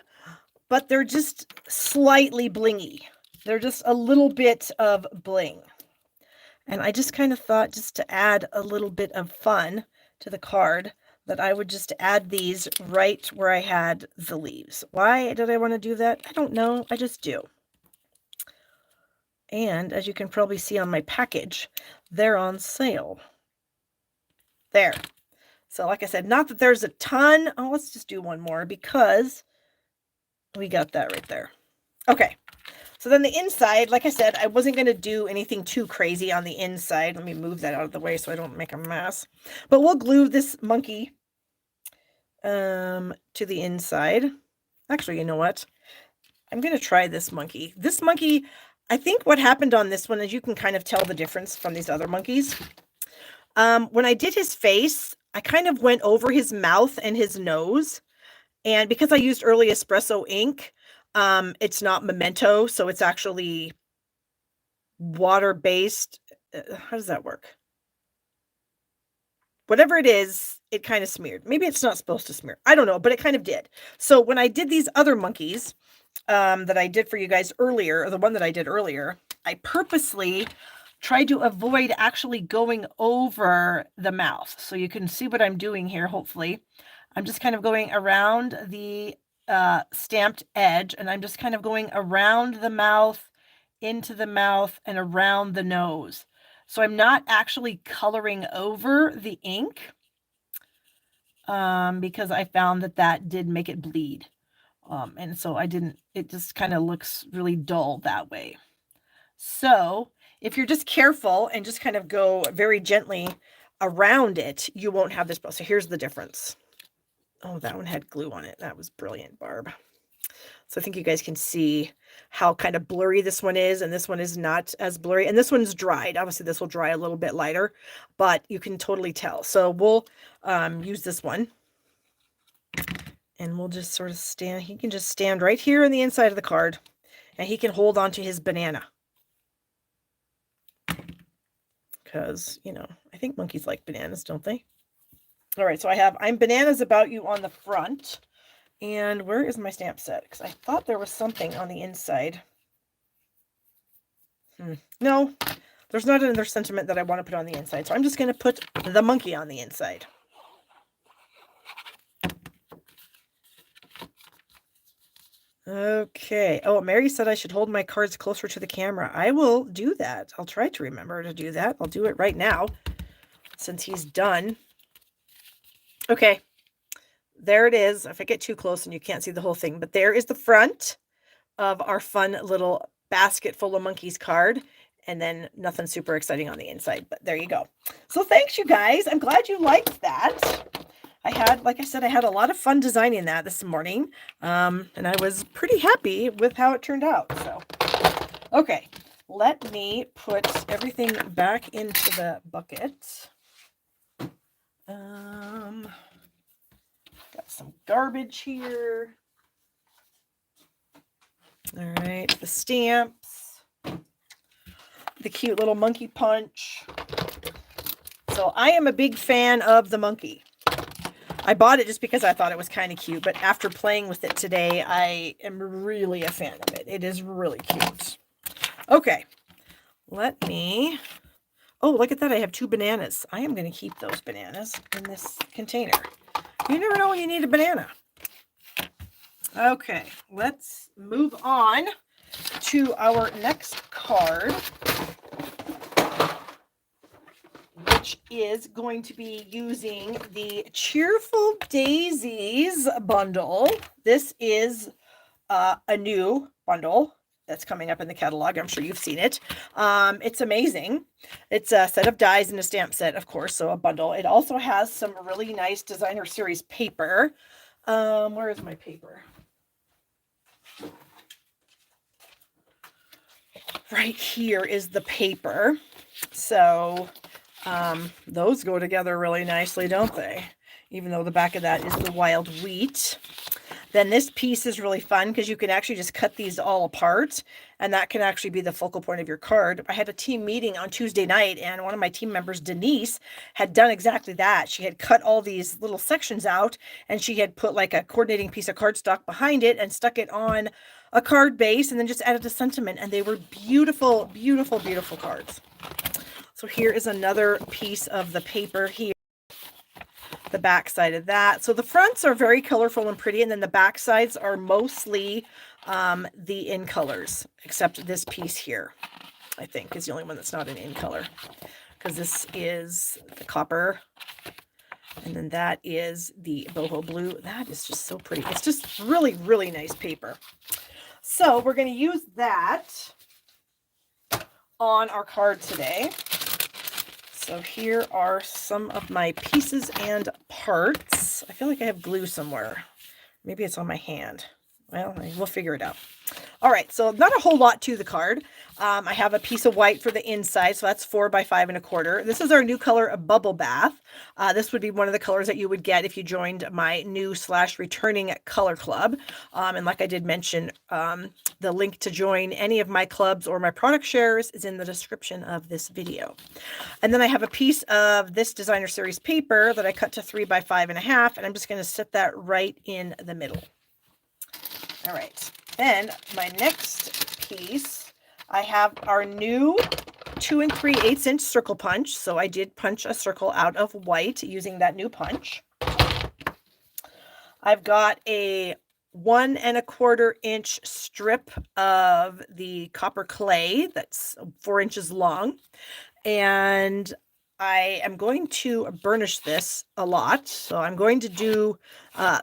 but they're just slightly blingy. They're just a little bit of bling. And I just kind of thought, just to add a little bit of fun to the card, that I would just add these right where I had the leaves. Why did I want to do that? I don't know. I just do. And as you can probably see on my package, they're on sale. There. So like I said, not that there's a ton. Oh, let's just do one more because we got that right there. Okay. So then the inside, like I said, I wasn't going to do anything too crazy on the inside. Let me move that out of the way so I don't make a mess. But we'll glue this monkey to the inside. Actually, you know what? I'm going to try this monkey. This monkey, I think what happened on this one is you can kind of tell the difference from these other monkeys. When I did his face, I kind of went over his mouth and his nose. And because I used early espresso ink, it's not Memento, so it's actually water-based. How does that work? Whatever it is, it kind of smeared. Maybe it's not supposed to smear. I don't know, but it kind of did. So when I did these other monkeys that I did for you guys earlier, or the one that I did earlier, I purposely tried to avoid actually going over the mouth. So you can see what I'm doing here, hopefully. I'm just kind of going around the stamped edge, and I'm just kind of going around the mouth, into the mouth, and around the nose. So I'm not actually coloring over the ink because I found that that did make it bleed. And so I didn't, it just kind of looks really dull that way. So if you're just careful and just kind of go very gently around it, you won't have this. So here's the difference. Oh, that one had glue on it. That was brilliant, Barb. So I think you guys can see how kind of blurry this one is, and this one is not as blurry, and this one's dried. Obviously this will dry a little bit lighter, but you can totally tell. So we'll use this one, and we'll just sort of stand. He can just stand right here on the inside of the card, and he can hold on to his banana. Because, you know, I think monkeys like bananas, don't they? All right, so I have I'm Bananas About You on the front. And where is my stamp set? Because I thought there was something on the inside. No, there's not another sentiment that I want to put on the inside. So I'm just going to put the monkey on the inside. Okay. Oh, Mary said I should hold my cards closer to the camera. I will do that. I'll try to remember to do that. I'll do it right now since he's done. Okay. There it is. If I get too close and you can't see the whole thing, but there is the front of our fun little basket full of monkeys card, and then nothing super exciting on the inside, but there you go. So thanks, you guys. I'm glad you liked that. Like I said, I had a lot of fun designing that this morning, and I was pretty happy with how it turned out. So, okay, let me put everything back into the bucket. Got some garbage here. All right, the stamps, the cute little monkey punch. So I am a big fan of the monkey. I bought it just because I thought it was kind of cute, but after playing with it today, I am really a fan of it. It is really cute. Okay, let me... Oh, look at that. I have 2 bananas. I am going to keep those bananas in this container. You never know when you need a banana. Okay, let's move on to our next card, which is going to be using the Cheerful Daisies bundle. This is a new bundle that's coming up in the catalog. I'm sure you've seen it. It's amazing. It's a set of dies and a stamp set, of course, so a bundle. It also has some really nice designer series paper. Where is my paper? Right here is the paper. So those go together really nicely, don't they? Even though the back of that is the wild wheat. Then this piece is really fun because you can actually just cut these all apart, and that can actually be the focal point of your card. I had a team meeting on Tuesday night, and one of my team members, Denise, had done exactly that. She had cut all these little sections out, and she had put like a coordinating piece of cardstock behind it and stuck it on a card base, and then just added a sentiment, and they were beautiful, beautiful, beautiful cards. So here is another piece of the paper here. The back side of that. So the fronts are very colorful and pretty, and then the back sides are mostly the in colors, except this piece here, I think, is the only one that's not an in color, because this is the copper, and then that is the boho blue. That is just so pretty. It's just really, really nice paper. So we're going to use that on our card today. So here are some of my pieces and parts. I feel like I have glue somewhere. Maybe it's on my hand. Well, we'll figure it out. All right, so not a whole lot to the card. I have a piece of white for the inside, so that's 4 by 5 1/4. This is our new color of Bubble Bath. This would be one of the colors that you would get if you joined my new / returning color club. And like I did mention, the link to join any of my clubs or my product shares is in the description of this video. And then I have a piece of this designer series paper that I cut to 3 by 5 1/2, and I'm just going to set that right in the middle. All right. Then my next piece, I have our new 2 3/8 inch circle punch. So I did punch a circle out of white using that new punch. I've got a 1 1/4 inch strip of the copper clay that's 4 inches long. And I am going to burnish this a lot. So I'm going to do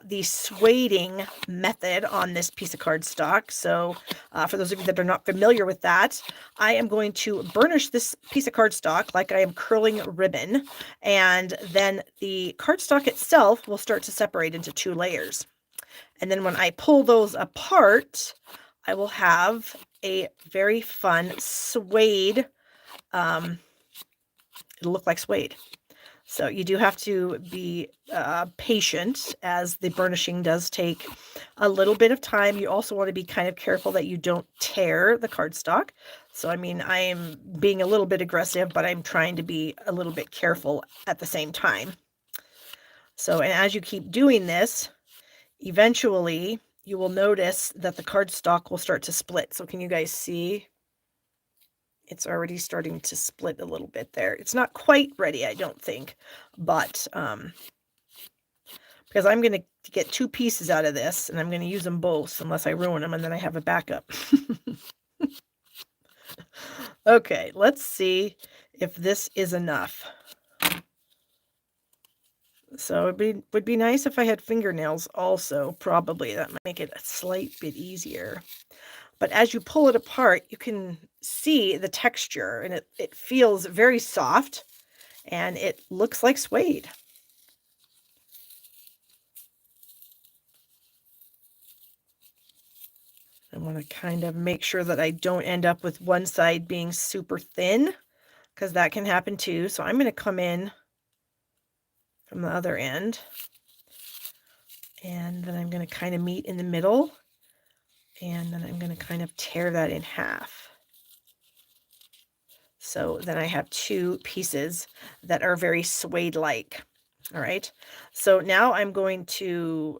the sueding method on this piece of cardstock. So for those of you that are not familiar with that, I am going to burnish this piece of cardstock like I am curling ribbon. And then the cardstock itself will start to separate into 2 layers. And then when I pull those apart, I will have a very fun suede, it'll look like suede. So you do have to be patient, as the burnishing does take a little bit of time. You also want to be kind of careful that you don't tear the cardstock. So, I mean, I am being a little bit aggressive, but I'm trying to be a little bit careful at the same time. So, and as you keep doing this, eventually you will notice that the cardstock will start to split. So can you guys see? It's already starting to split a little bit there. It's not quite ready, I don't think, but because I'm going to get 2 pieces out of this, and I'm going to use them both unless I ruin them, and then I have a backup. Okay, let's see if this is enough. So it would be nice if I had fingernails also, probably. That might make it a slight bit easier. But as you pull it apart, you can see the texture, and it feels very soft, and it looks like suede. I want to kind of make sure that I don't end up with one side being super thin, because that can happen too. So I'm going to come in from the other end, and then I'm going to kind of meet in the middle, and then I'm going to kind of tear that in half. So then I have 2 pieces that are very suede-like. All right. So now I'm going to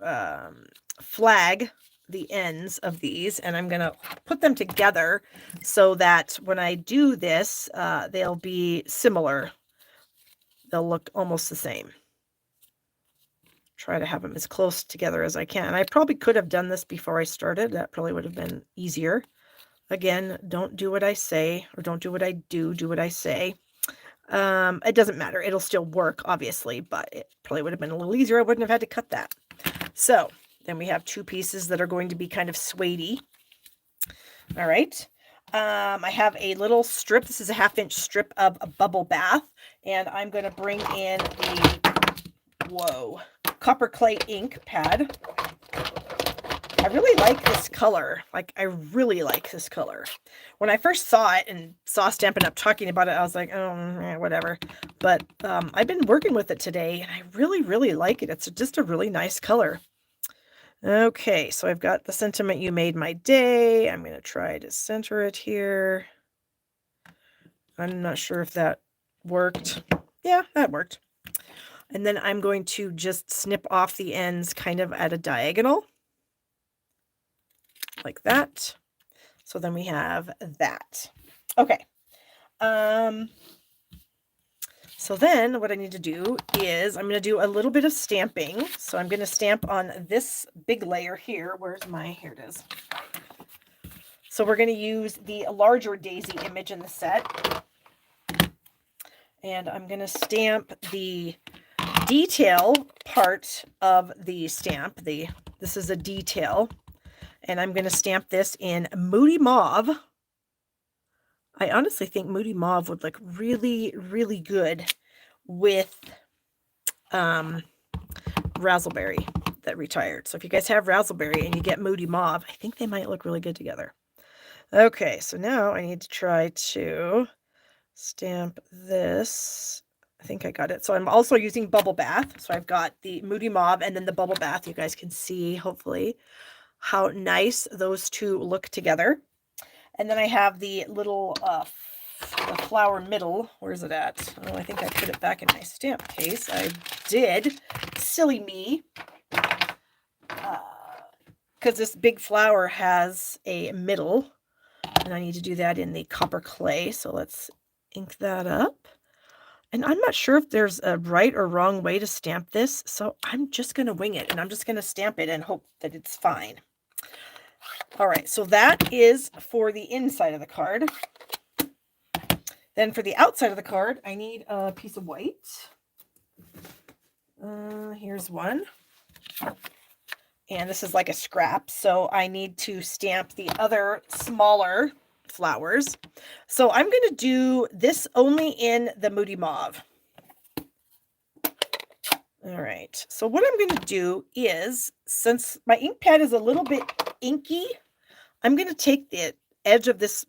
flag the ends of these, and I'm going to put them together so that when I do this, they'll be similar. They'll look almost the same. Try to have them as close together as I can. And I probably could have done this before I started. That probably would have been easier. Again, don't do what I say, or don't do what I do what I say. It doesn't matter. It'll still work, obviously, but it probably would have been a little easier. I wouldn't have had to cut that. So then we have 2 pieces that are going to be kind of suedey. All right. I have a little strip. This is a 1/2 inch strip of a Bubble Bath, and I'm going to bring in the copper clay ink pad. I really like this color. I really like this color. When I first saw it and saw Stampin' Up! Talking about it, I was like, oh, whatever. But I've been working with it today, and I really, really like it. It's just a really nice color. Okay, so I've got the sentiment, "You made my day." I'm going to try to center it here. I'm not sure if that worked. Yeah, that worked. And then I'm going to just snip off the ends kind of at a diagonal, like that. So then we have that. Okay. So then what I need to do is I'm going to do a little bit of stamping. So I'm going to stamp on this big layer here. Here it is. So we're going to use the larger daisy image in the set. And I'm going to stamp the detail part of the stamp. This is a detail. And I'm going to stamp this in Moody Mauve. I honestly think Moody Mauve would look really, really good with Razzleberry. that retired. So if you guys have razzleberry and you get moody mauve, I think they might look really good together. Okay, so now I need to try to stamp this. I think I got it. So I'm also using bubble bath. So I've got the moody mauve and then the bubble bath. You guys can see, hopefully, how nice those two look together. And then I have the little the flower middle. Where's it at? Oh, I think I put it back in my stamp case. I did. Silly me. Because this big flower has a middle. And I need to do that in the copper clay. So let's ink that up. And I'm not sure if there's a right or wrong way to stamp this. So I'm just going to wing it. And I'm just going to stamp it and hope that it's fine. All right, so that is for the inside of the card. Then for the outside of the card, I need a piece of white. Here's one. And this is like a scrap, so I need to stamp the other smaller flowers. So I'm going to do this only in the moody mauve. All right, so what I'm going to do is, since my ink pad is a little bit inky, I'm going to take the edge of this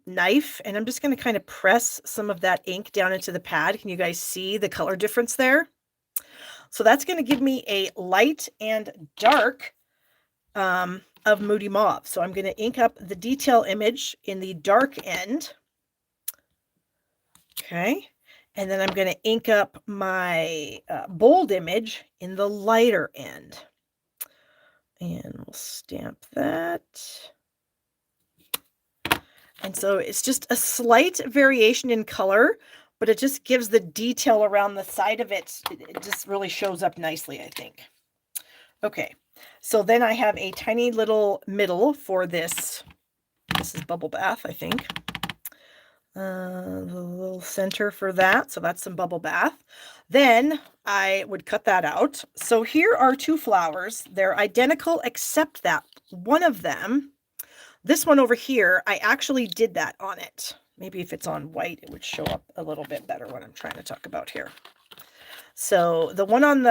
knife and I'm just going to kind of press some of that ink down into the pad. Can you guys see the color difference there? So that's going to give me a light and dark of moody mauve. So I'm going to ink up the detail image in the dark end. Okay. And then I'm going to ink up my bold image in the lighter end. And we'll stamp that. And so it's just a slight variation in color, but it just gives the detail around the side of it. It just really shows up nicely, I think. Okay, so then I have a tiny little middle for this. This is bubble bath, I think. The little center for that. So that's some bubble bath. Then I would cut that out. So here are two flowers. They're identical except that one of them, this one over here, I actually did that on it. Maybe if it's on white, it would show up a little bit better what I'm trying to talk about here. So the one on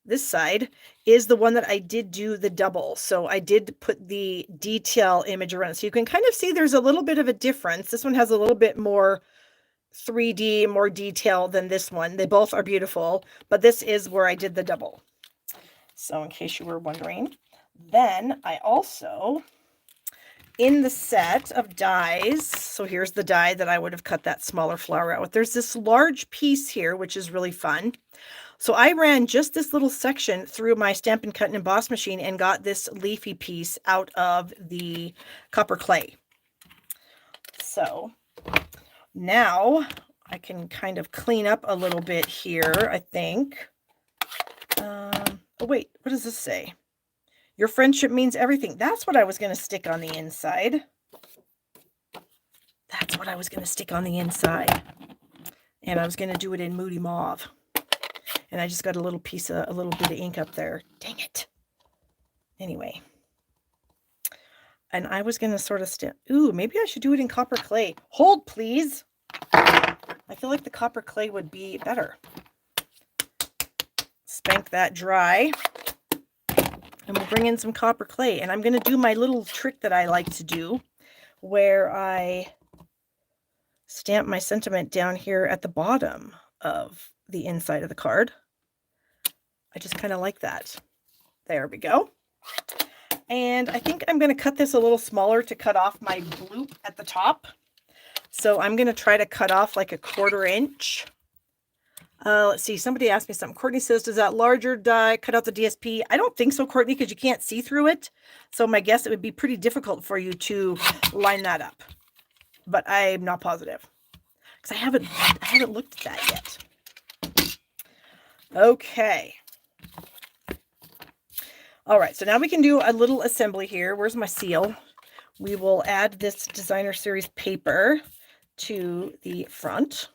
this side is the one that I did do the double. So I did put the detail image around. So you can kind of see there's a little bit of a difference. This one has a little bit more 3D, more detail than this one. They both are beautiful, but this is where I did the double. So in case you were wondering, then I also, in the set of dies, so here's the die that I would have cut that smaller flower out with. There's this large piece here, which is really fun. So I ran just this little section through my Stampin' Cut and Emboss machine and got this leafy piece out of the copper clay. So now I can kind of clean up a little bit here, I think. Oh, wait, what does this say? Your friendship means everything. That's what I was going to stick on the inside. That's what I was going to stick on the inside. And I was going to do it in moody mauve. And I just got a little bit of ink up there. Dang it. Anyway. And I was going to sort of ooh, maybe I should do it in copper clay. Hold, please. I feel like the copper clay would be better. Spank that dry. And we'll bring in some copper clay. And I'm going to do my little trick that I like to do, where I stamp my sentiment down here at the bottom of the inside of the card. I just kind of like that. There we go. And I think I'm going to cut this a little smaller to cut off my bloop at the top. So I'm going to try to cut off like a 1/4 inch. Let's see. Somebody asked me something. Courtney says, does that larger die cut out the DSP? I don't think so, Courtney, because you can't see through it. So my guess, it would be pretty difficult for you to line that up. But I'm not positive because I haven't looked at that yet. Okay. All right. So now we can do a little assembly here. Where's my seal? We will add this designer series paper to the front.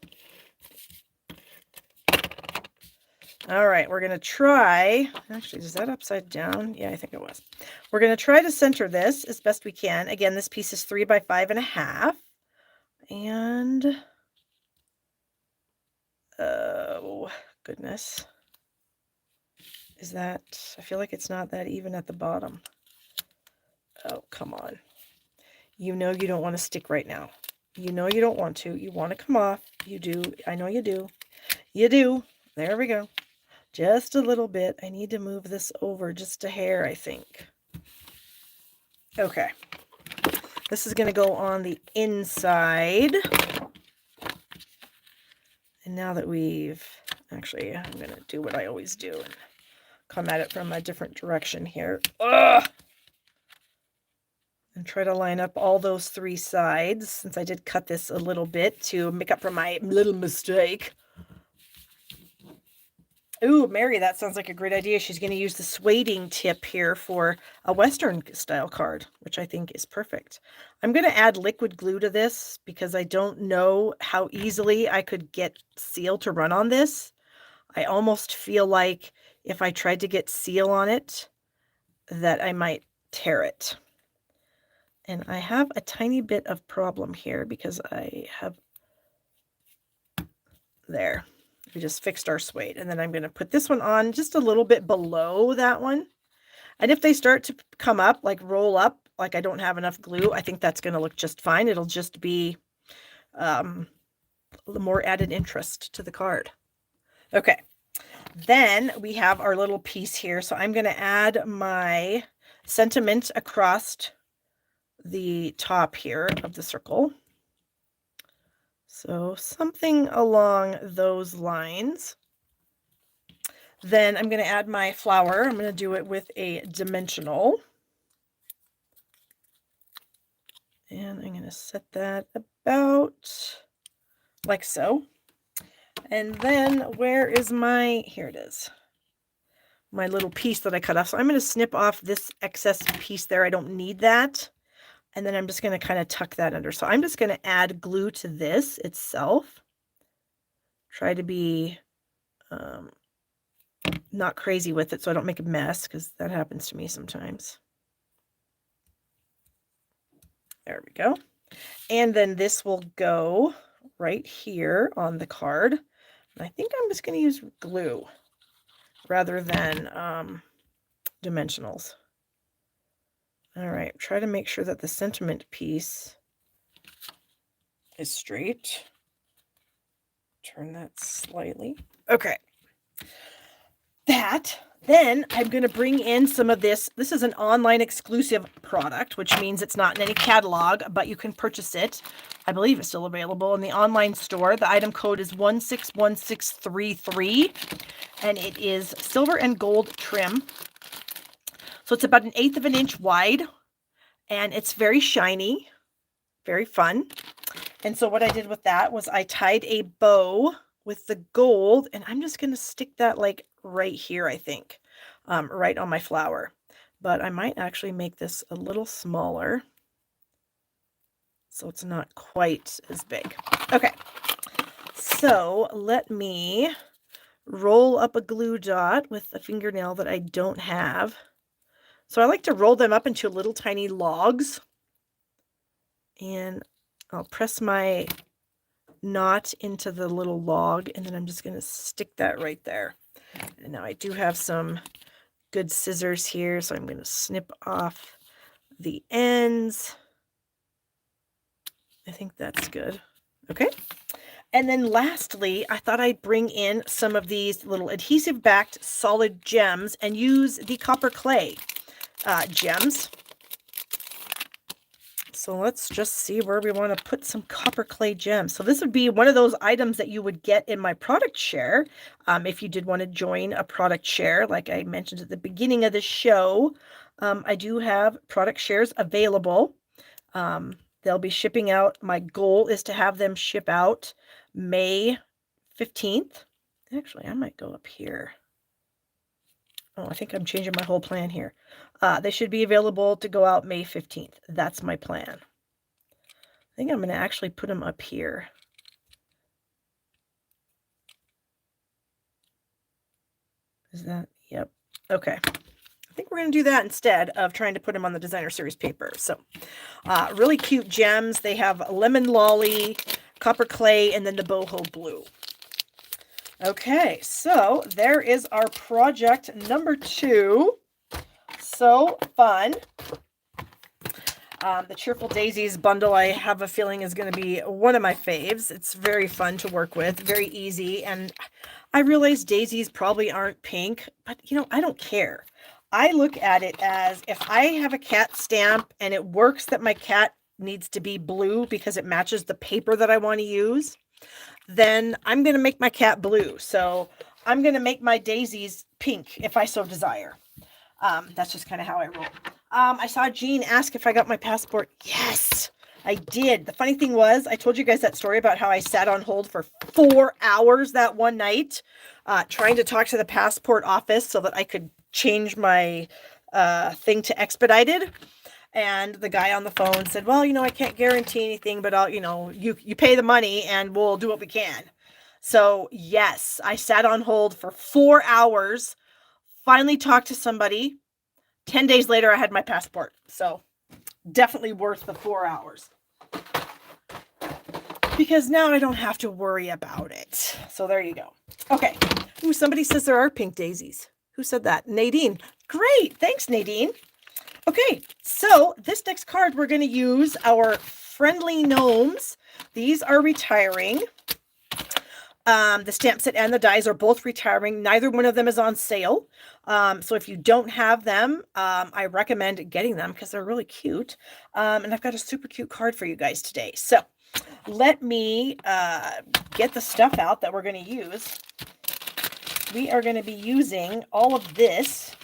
All right, we're going to try, actually, is that upside down? Yeah, I think it was. We're going to try to center this as best we can. Again, this piece is 3 by 5.5. And, oh, goodness. Is that, I feel like it's not that even at the bottom. Oh, come on. You know you don't want to stick right now. You know you don't want to. You want to come off. You do. I know you do. You do. There we go. Just a little bit. I need to move this over just a hair, I think. Okay. This is going to go on the inside. And now that we've, actually, I'm going to do what I always do and come at it from a different direction here. Ugh! And try to line up all those three sides, since I did cut this a little bit to make up for my little mistake. Ooh, Mary, that sounds like a great idea. She's going to use the sueding tip here for a Western style card, which I think is perfect. I'm going to add liquid glue to this because I don't know how easily I could get seal to run on this. I almost feel like if I tried to get seal on it, that I might tear it. And I have a tiny bit of problem here because I have, there. We just fixed our suede. And then I'm going to put this one on just a little bit below that one. And if they start to come up, like roll up, like I don't have enough glue, I think that's going to look just fine. It'll just be the more added interest to the card. Okay. Then we have our little piece here. So I'm going to add my sentiment across the top here of the circle. So something along those lines. Then I'm going to add my flower. I'm going to do it with a dimensional. And I'm going to set that about like so. And then where is my, here it is, my little piece that I cut off. So I'm going to snip off this excess piece there. I don't need that. And then I'm just going to kind of tuck that under. So I'm just going to add glue to this itself. Try to be not crazy with it so I don't make a mess, because that happens to me sometimes. There we go. And then this will go right here on the card. And I think I'm just going to use glue rather than dimensionals. All right, try to make sure that the sentiment piece is straight. Turn that slightly. Okay. Then I'm going to bring in some of this. This is an online exclusive product, which means it's not in any catalog, but you can purchase it. I believe it's still available in the online store. The item code is 161633, and it is silver and gold trim. So it's about 1/8 of an inch wide, and it's very shiny, very fun. And so what I did with that was I tied a bow with the gold, and I'm just going to stick that like right here, I think, right on my flower. But I might actually make this a little smaller so it's not quite as big. Okay, so let me roll up a glue dot with a fingernail that I don't have. So I like to roll them up into little tiny logs, and I'll press my knot into the little log, and then I'm just going to stick that right there. And now I do have some good scissors here, so I'm going to snip off the ends. I think that's good. Okay. And then lastly, I thought I'd bring in some of these little adhesive backed solid gems and use the copper clay gems. So let's just see where we want to put some copper clay gems. So this would be one of those items that you would get in my product share. If you did want to join a product share, like I mentioned at the beginning of the show, I do have product shares available. They'll be shipping out. My goal is to have them ship out May 15th. Actually, I might go up here. Oh, I think I'm changing my whole plan here. They should be available to go out May 15th. That's my plan. I think I'm going to actually put them up here. Is that? Yep. Okay. I think we're going to do that instead of trying to put them on the designer series paper. So really cute gems. They have lemon lolly, copper clay, and then the boho blue. Okay, so there is our project number 2. So fun. The Cheerful Daisies bundle, I have a feeling, is going to be one of my faves. It's very fun to work with, very easy. And I realize daisies probably aren't pink, but I don't care. I look at it as if I have a cat stamp and it works that my cat needs to be blue because it matches the paper that I want to use, then I'm going to make my cat blue. So I'm going to make my daisies pink if I so desire. That's just kind of how I roll. I saw Jean ask if I got my passport. Yes, I did. The funny thing was, I told you guys that story about how I sat on hold for 4 hours that one night, trying to talk to the passport office so that I could change my thing to expedited. And the guy on the phone said, well, I can't guarantee anything, but I'll, you pay the money and we'll do what we can. So yes, I sat on hold for 4 hours, finally talked to somebody. 10 days later, I had my passport. So definitely worth the 4 hours. Because now I don't have to worry about it. So there you go. Okay. Ooh, somebody says there are pink daisies. Who said that? Nadine. Great. Thanks, Nadine. Okay. So this next card, we're going to use our friendly gnomes. These are retiring. The stamp set and the dies are both retiring. Neither one of them is on sale. So if you don't have them, I recommend getting them because they're really cute. And I've got a super cute card for you guys today. So let me get the stuff out that we're going to use. We are going to be using all of this.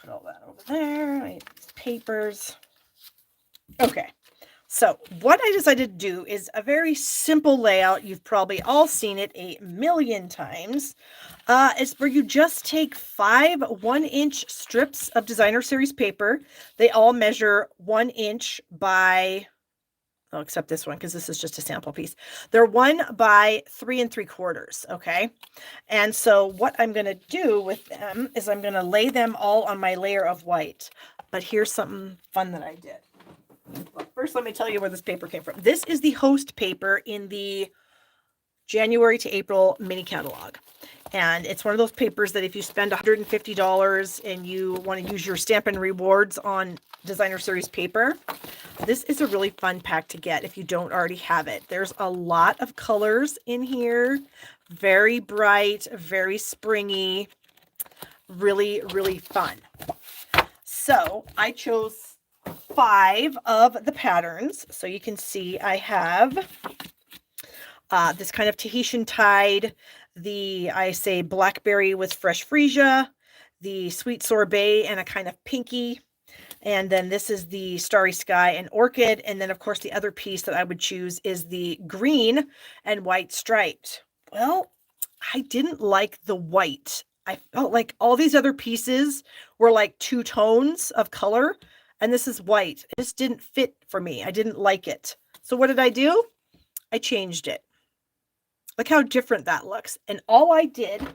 Put all that over there. I need these papers. Okay. So what I decided to do is a very simple layout. You've probably all seen it a million times. It's where you just take 5 1-inch strips of designer series paper. They all measure 1 inch by, oh, except this one, because this is just a sample piece. They're 1 by 3 3/4. Okay. And so what I'm going to do with them is I'm going to lay them all on my layer of white. But here's something fun that I did. Well, first, let me tell you where this paper came from. This is the host paper in the January to April mini catalog. And it's one of those papers that if you spend $150 and you want to use your Stampin' Rewards on designer series paper, this is a really fun pack to get if you don't already have it. There's a lot of colors in here. Very bright, very springy, really, really fun. So I chose 5 of the patterns. So you can see I have this kind of Tahitian tide, I say blackberry with fresh freesia, the sweet sorbet and a kind of pinky. And then this is the starry sky and orchid. And then of course the other piece that I would choose is the green and white striped. Well, I didn't like the white. I felt like all these other pieces were like 2 tones of color. And this is white. It just didn't fit for me. I didn't like it. So what did I do? I changed it. Look how different that looks. And all I did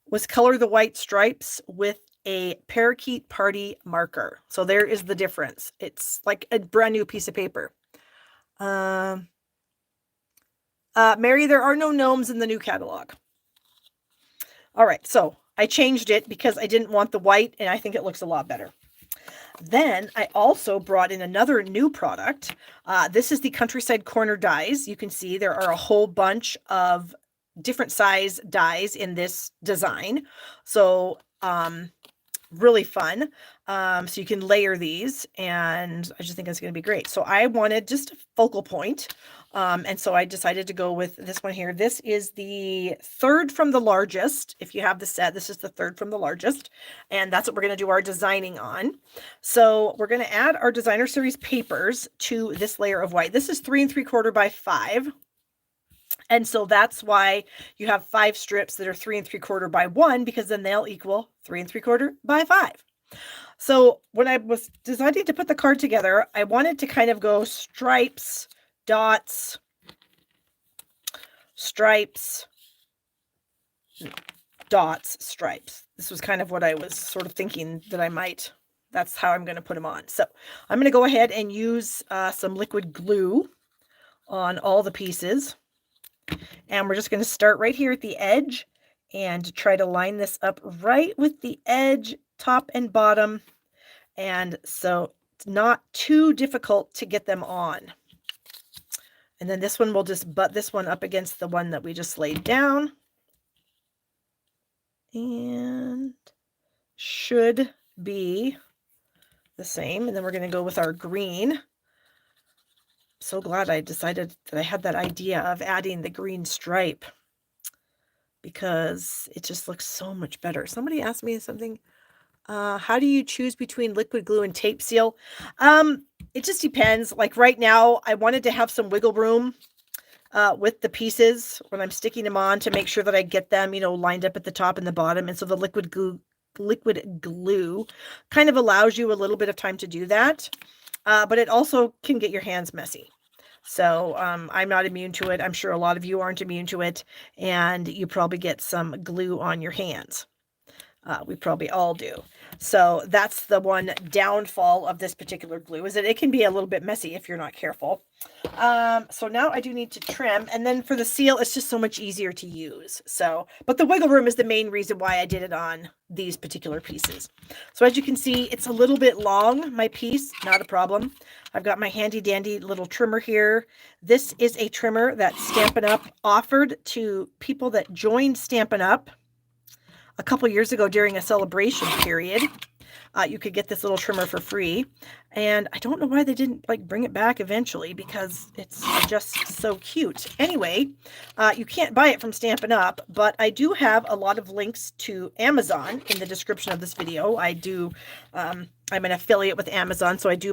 was color the white stripes with a Parakeet Party marker. So there is the difference. It's like a brand new piece of paper. Mary, there are no gnomes in the new catalog. All right. So I changed it because I didn't want the white and I think it looks a lot better. Then I also brought in another new product. This is the Countryside Corner dies. You can see there are a whole bunch of different size dies in this design. So really fun. So you can layer these and I just think it's going to be great. So I wanted just a focal point. And so I decided to go with this one here. This is the 3rd from the largest. If you have the set, this is the 3rd from the largest. And that's what we're going to do our designing on. So we're going to add our designer series papers to this layer of white. This is 3 3/4 by 5. And so that's why you have 5 strips that are 3 3/4 by 1, because then they'll equal 3 3/4 by 5. So when I was deciding to put the card together, I wanted to kind of go stripes, dots, stripes, dots, stripes. This was kind of what I was sort of thinking that I might. That's how I'm going to put them on. So I'm going to go ahead and use some liquid glue. on all the pieces. And we're just going to start right here at the edge and try to line this up right with the edge, top and bottom. And so it's not too difficult to get them on. And then this one, we'll just butt this one up against the one that we just laid down. And should be the same. And then we're going to go with our green. So glad I decided that I had that idea of adding the green stripe, because it just looks so much better. Somebody asked me something. How do you choose between liquid glue and tape seal? It just depends. Like right now, I wanted to have some wiggle room with the pieces when I'm sticking them on to make sure that I get them, lined up at the top and the bottom. And so the liquid glue kind of allows you a little bit of time to do that. But it also can get your hands messy. So I'm not immune to it. I'm sure a lot of you aren't immune to it. And you probably get some glue on your hands. We probably all do. So that's the one downfall of this particular glue, is that it can be a little bit messy if you're not careful. So now I do need to trim. And then for the seal, it's just so much easier to use. But the wiggle room is the main reason why I did it on these particular pieces. So as you can see, it's a little bit long, my piece, not a problem. I've got my handy dandy little trimmer here. This is a trimmer that Stampin' Up! Offered to people that joined Stampin' Up! A couple years ago during a celebration period. You could get this little trimmer for free. And I don't know why they didn't bring it back eventually, because it's just so cute. Anyway, you can't buy it from Stampin' Up!, but I do have a lot of links to Amazon in the description of this video. I'm an affiliate with Amazon, so I do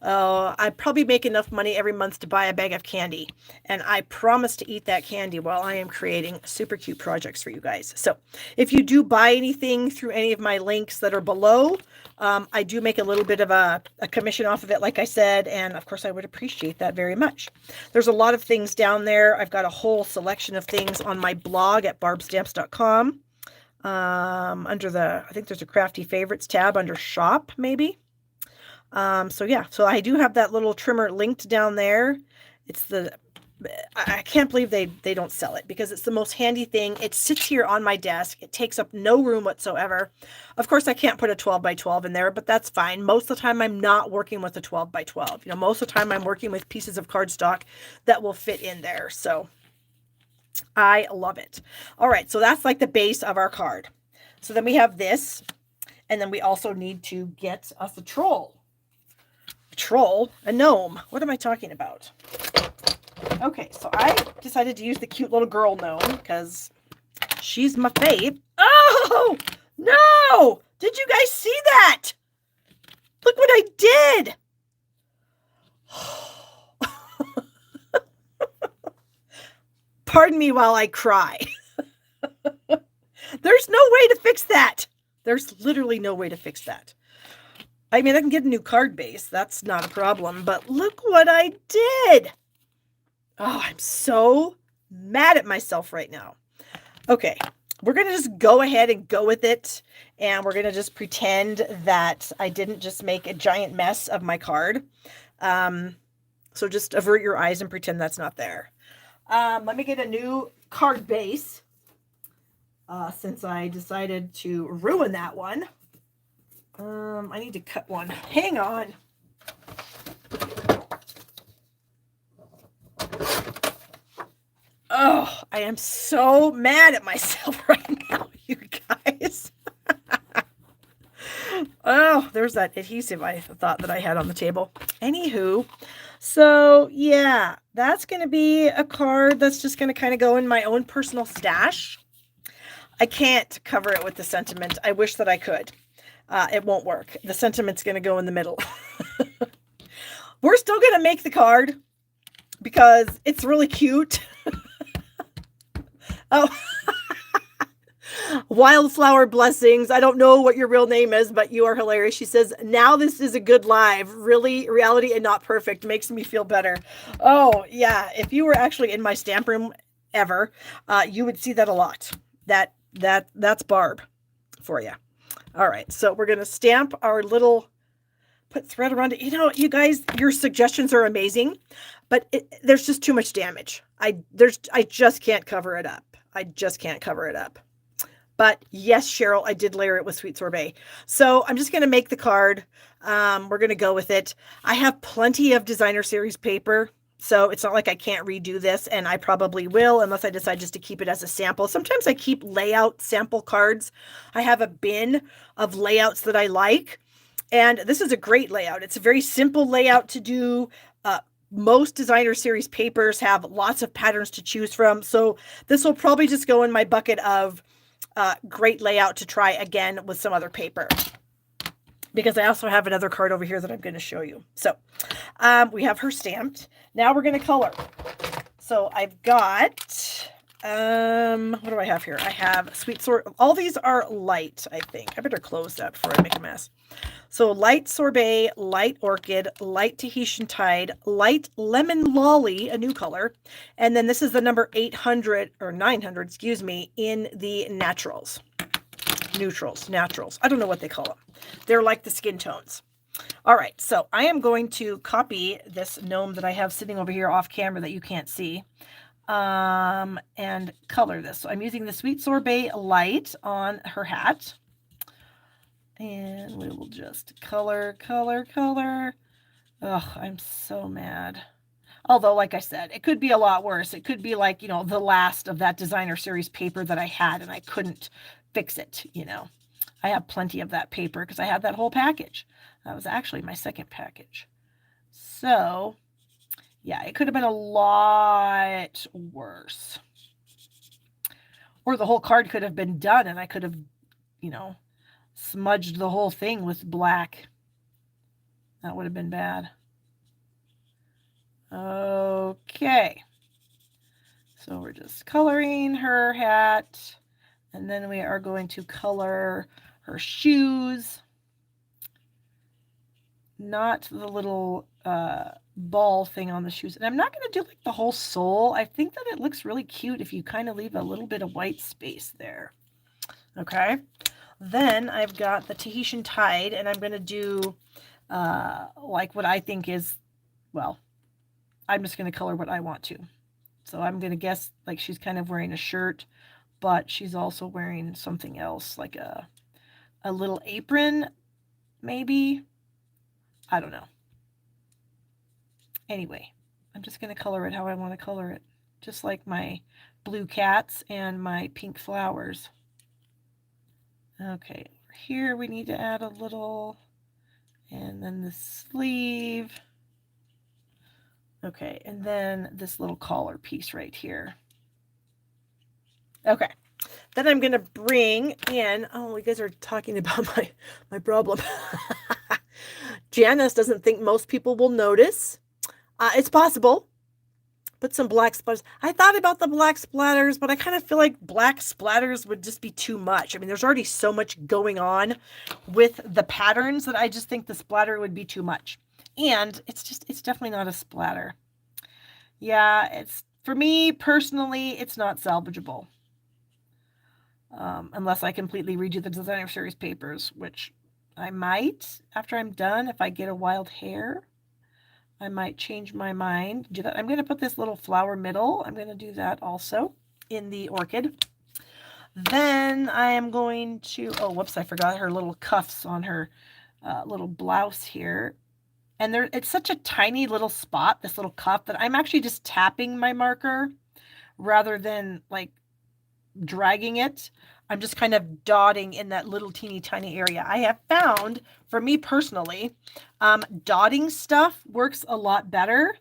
I probably make enough money every month to buy a bag of candy. And I promise to eat that candy while I am creating super cute projects for you guys. So if you do buy anything through any of my links that are below, I do make a little bit of a commission off of it, like I said, and of course I would appreciate that very much. There's a lot of things down there. I've got a whole selection of things on my blog at barbstamps.com. Under I think there's a crafty favorites tab under shop, maybe. So I do have that little trimmer linked down there. I can't believe they don't sell it, because it's the most handy thing. It sits here on my desk. It takes up no room whatsoever. Of course, I can't put a 12 by 12 in there, but that's fine. Most of the time I'm not working with a 12 by 12. Most of the time I'm working with pieces of cardstock that will fit in there. So I love it. All right, so that's like the base of our card. So then we have this, and then we also need to get us a troll. A gnome. What am I talking about? Okay, so I decided to use the cute little girl gnome because she's my fave. Oh, no! Did you guys see that? Look what I did! Pardon me while I cry. There's no way to fix that. There's literally no way to fix that. I mean, I can get a new card base. That's not a problem. But look what I did. Oh, I'm so mad at myself right now. Okay, we're going to just go ahead and go with it. And we're going to just pretend that I didn't just make a giant mess of my card. So just avert your eyes and pretend that's not there. Let me get a new card base, since I decided to ruin that one. I need to cut one. Hang on. Oh, I am so mad at myself right now, you guys. Oh, there's that adhesive I thought that I had on the table. Anywho, so yeah, that's going to be a card that's just going to kind of go in my own personal stash. I can't cover it with the sentiment. I wish that I could. It won't work. The sentiment's going to go in the middle. We're still going to make the card because it's really cute. Oh, Wildflower Blessings. I don't know what your real name is, but you are hilarious. She says, now this is a good live. Really, reality and not perfect. Makes me feel better. Oh, yeah. If you were actually in my stamp room ever, you would see that a lot. That's Barb for you. All right. So we're going to stamp our little put thread around it. You know, you guys, your suggestions are amazing, but there's just too much damage. I just can't cover it up. I just can't cover it up. But yes, Cheryl, I did layer it with sweet sorbet. So I'm just going to make the card. We're going to go with it. I have plenty of designer series paper, so it's not like I can't redo this, and I probably will unless I decide just to keep it as a sample. Sometimes I keep layout sample cards. I have a bin of layouts that I like, and this is a great layout. It's a very simple layout to do. Most designer series papers have lots of patterns to choose from, so this will probably just go in my bucket of great layout to try again with some other paper, because I also have another card over here that I'm going to show you. So we have her stamped. Now we're going to color. So I've got, what do I have here? I have sweet sorbet. All these are light, I think. I better close that before I make a mess. So light sorbet, light orchid, light Tahitian tide, light lemon lolly, a new color. And then this is the number 800 or 900, excuse me, in the naturals. Naturals. I don't know what they call them. They're like the skin tones. All right, so I am going to copy this gnome that I have sitting over here off camera that you can't see, and color this. So I'm using the sweet sorbet light on her hat. And we will just color. Ugh, I'm so mad. Although, like I said, it could be a lot worse. It could be like, the last of that designer series paper that I had and I couldn't fix it, I have plenty of that paper because I had that whole package. That was actually my second package. So, yeah, it could have been a lot worse. Or the whole card could have been done and I could have, smudged the whole thing with black. That would have been bad. Okay. So we're just coloring her hat, and then we are going to color her shoes. Not the little ball thing on the shoes. And I'm not going to do like the whole sole. I think that it looks really cute if you kind of leave a little bit of white space there. Okay. Then I've got the Tahitian tide, and I'm going to do like what I think is, well, I'm just going to color what I want to. So I'm going to guess like she's kind of wearing a shirt, but she's also wearing something else, like a little apron, maybe. I don't know. Anyway, I'm just going to color it how I want to color it, just like my blue cats and my pink flowers. Okay, here we need to add a little, and then the sleeve. Okay, and then this little collar piece right here. Okay, then I'm going to bring in, oh, you guys are talking about my problem. Janice doesn't think most people will notice. It's possible. Put some black splatters. I thought about the black splatters, but I kind of feel like black splatters would just be too much. I mean, there's already so much going on with the patterns that I just think the splatter would be too much. And it's definitely not a splatter. Yeah, for me personally, it's not salvageable. Unless I completely redo the designer series papers, which I might after I'm done. If I get a wild hair, I might change my mind. Do that. I'm going to put this little flower middle. I'm going to do that also in the orchid. Then I am going to, oh, whoops, I forgot her little cuffs on her little blouse here. And it's such a tiny little spot, this little cuff, that I'm actually just tapping my marker rather than like dragging it. I'm just kind of dotting in that little teeny tiny area. I have found, for me personally, dotting stuff works a lot better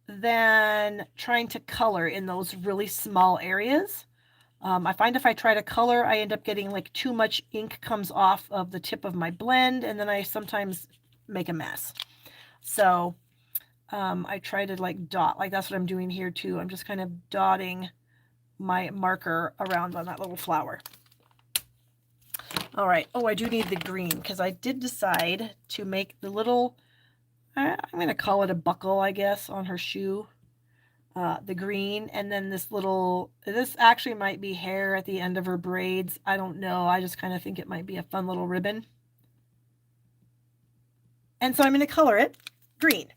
than trying to color in those really small areas. I find if I try to color, I end up getting like too much ink comes off of the tip of my blend, and then I sometimes make a mess. So I try to like dot, like that's what I'm doing here too. I'm just kind of dotting my marker around on that little flower. All right. Oh, I do need the green because I did decide to make the little, I'm going to call it a buckle, I guess, on her shoe. The green, and then this actually might be hair at the end of her braids. I don't know. I just kind of think it might be a fun little ribbon. And so I'm going to color it green.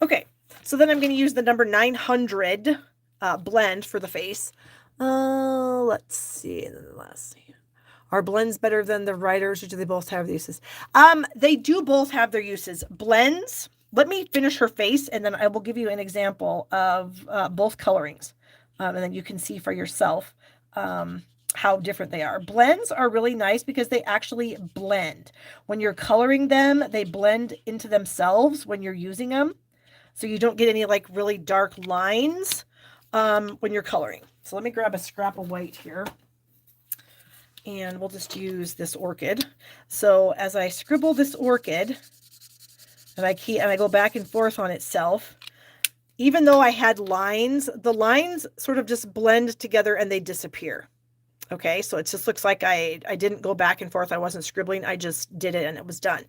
Okay, so then I'm going to use the number 900 blend for the face. Let's see. Let's see. Are blends better than the writers, or do they both have their uses? They do both have their uses. Blends, let me finish her face, and then I will give you an example of both colorings. And then you can see for yourself how different they are. Blends are really nice because they actually blend. When you're coloring them, they blend into themselves when you're using them. So you don't get any like really dark lines when you're coloring. So let me grab a scrap of white here. And we'll just use this orchid. So as I scribble this orchid, and I go back and forth on itself, even though I had lines, the lines sort of just blend together and they disappear. Okay, so it just looks like I didn't go back and forth. I wasn't scribbling. I just did it and it was done.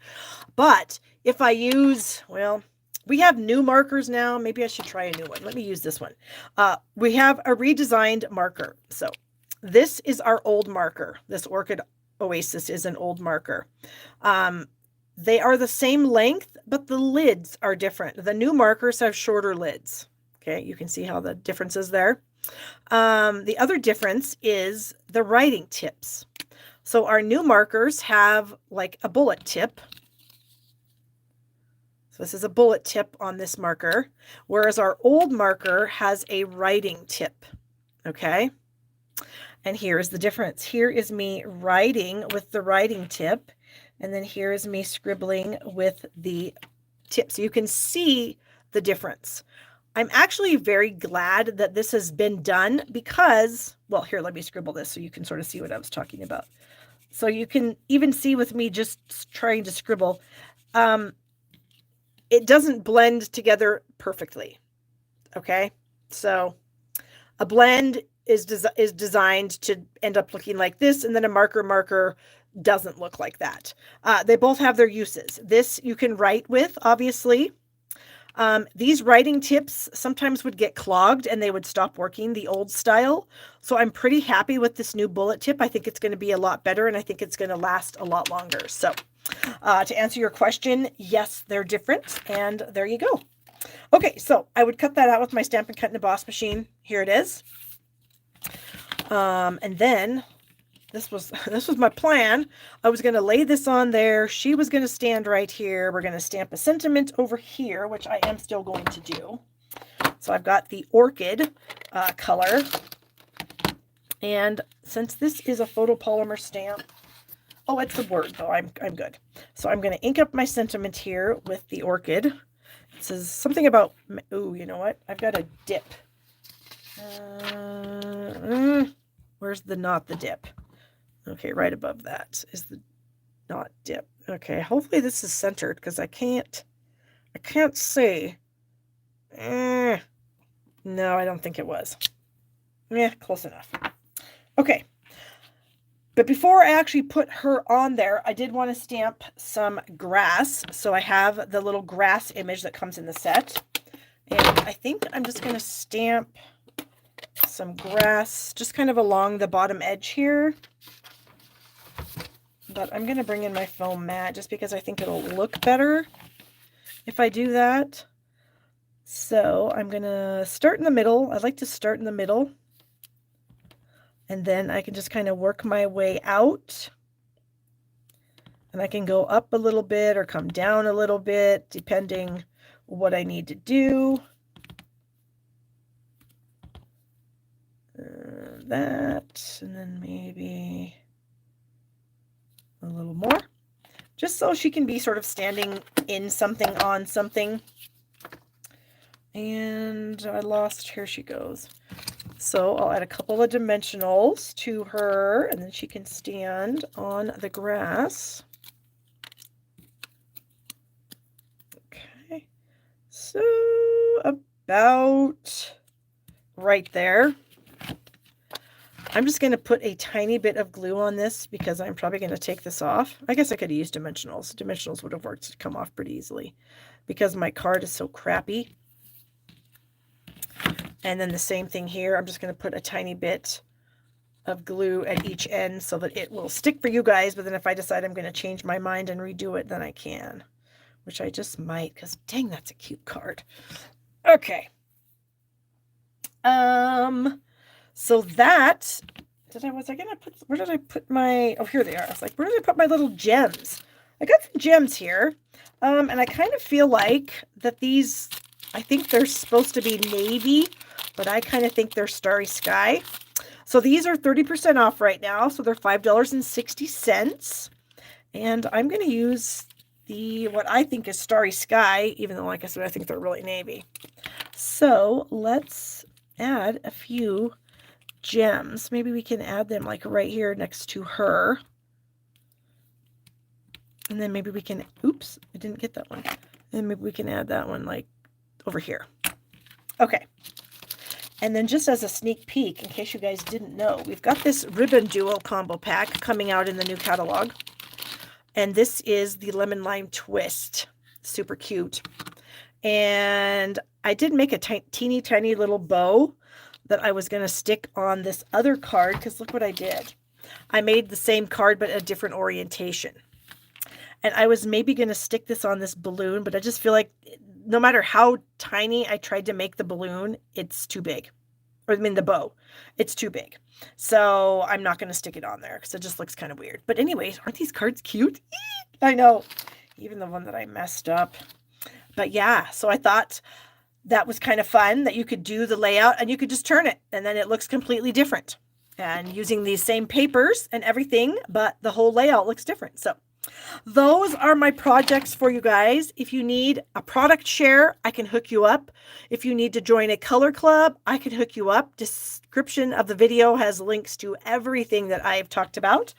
But if I use, well, we have new markers now. Maybe I should try a new one. Let me use this one. We have a redesigned marker. So this is our old marker. This Orchid Oasis is an old marker. They are the same length, but the lids are different. The new markers have shorter lids. Okay, you can see how the difference is there. The other difference is the writing tips. So our new markers have like a bullet tip. So this is a bullet tip on this marker, whereas our old marker has a writing tip. Okay. And here is the difference. Here is me writing with the writing tip. And then here is me scribbling with the tip. So you can see the difference. I'm actually very glad that this has been done because, well, here, let me scribble this so you can sort of see what I was talking about. So you can even see with me just trying to scribble, it doesn't blend together perfectly. Okay. So a blend is designed to end up looking like this, and then a marker doesn't look like that. They both have their uses. This you can write with, obviously. These writing tips sometimes would get clogged and they would stop working, the old style. So I'm pretty happy with this new bullet tip. I think it's going to be a lot better, and I think it's going to last a lot longer. So to answer your question, yes, they're different, and there you go. Okay, so I would cut that out with my Stampin' Cut and Emboss machine. Here it is. And then this was my plan. I was going to lay this on there. She was going to stand right here. We're going to stamp a sentiment over here, which I am still going to do. So I've got the orchid color. And since this is a photopolymer stamp, oh, it's a word though. I'm good. So I'm going to ink up my sentiment here with the orchid. It says something about, ooh, you know what? I've got a dip. Where's the not the dip? Okay, right above that is the not dip. Okay, hopefully this is centered because I can't see. No, I don't think it was. Yeah, close enough. Okay. But before I actually put her on there, I did want to stamp some grass. So I have the little grass image that comes in the set. And I think I'm just going to stamp some grass just kind of along the bottom edge here. But I'm going to bring in my foam mat just because I think it'll look better if I do that. So I'm going to start in the middle. I like to start in the middle. And then I can just kind of work my way out. And I can go up a little bit or come down a little bit, depending what I need to do. That, and then maybe a little more, just so she can be sort of standing in something, on something. And I lost, here she goes. So I'll add a couple of dimensionals to her, and then she can stand on the grass. Okay, so about right there. I'm just going to put a tiny bit of glue on this because I'm probably going to take this off. I guess I could have used dimensionals. Dimensionals would have worked to come off pretty easily because my card is so crappy. And then the same thing here. I'm just going to put a tiny bit of glue at each end so that it will stick for you guys. But then if I decide I'm going to change my mind and redo it, then I can. which I just might, because dang, that's a cute card. Okay. So that, was I gonna put, where did I put my, oh, here they are. I was like, where did I put my little gems? I got some gems here. And I kind of feel like that these, I think they're supposed to be navy, but I kind of think they're starry sky. So these are 30% off right now. So they're $5.60. And I'm going to use what I think is starry sky, even though, like I said, I think they're really navy. So let's add a few gems. Maybe we can add them like right here next to her. And then maybe we can, oops, I didn't get that one. And maybe we can add that one like over here. Okay. And then just as a sneak peek, in case you guys didn't know, we've got this ribbon duo combo pack coming out in the new catalog. And this is the lemon lime twist. Super cute. And I did make a teeny tiny little bow that I was going to stick on this other card, because look what I did. I made the same card but a different orientation. And I was maybe going to stick this on this balloon, but I just feel like no matter how tiny I tried to make the balloon, it's too big. Or I mean the bow, it's too big. So I'm not going to stick it on there because it just looks kind of weird. But anyways, aren't these cards cute? I know, even the one that I messed up. But yeah, so I thought that was kind of fun that you could do the layout and you could just turn it and then it looks completely different. And using these same papers and everything, but the whole layout looks different. So those are my projects for you guys. If you need a product share, I can hook you up. If you need to join a color club, I can hook you up. Description of the video has links to everything that I've talked about.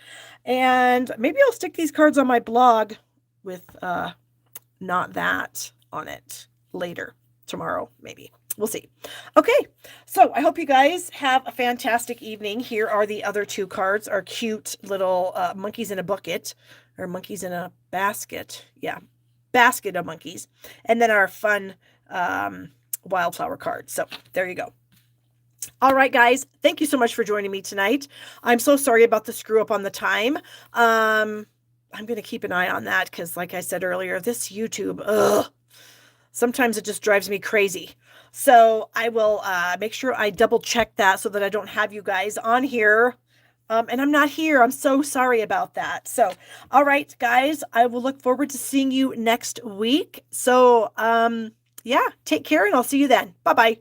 And maybe I'll stick these cards on my blog with not that on it later, tomorrow, maybe. We'll see. Okay, so I hope you guys have a fantastic evening. Here are the other two cards, our cute little monkeys in a bucket, or monkeys in a basket. Yeah, basket of monkeys. And then our fun wildflower card. So there you go. All right, guys, thank you so much for joining me tonight. I'm so sorry about the screw up on the time. I'm going to keep an eye on that because, like I said earlier, this YouTube, sometimes it just drives me crazy. So I will make sure I double check that so that I don't have you guys on here. And I'm not here. I'm so sorry about that. So, all right, guys, I will look forward to seeing you next week. So, yeah, take care and I'll see you then. Bye-bye.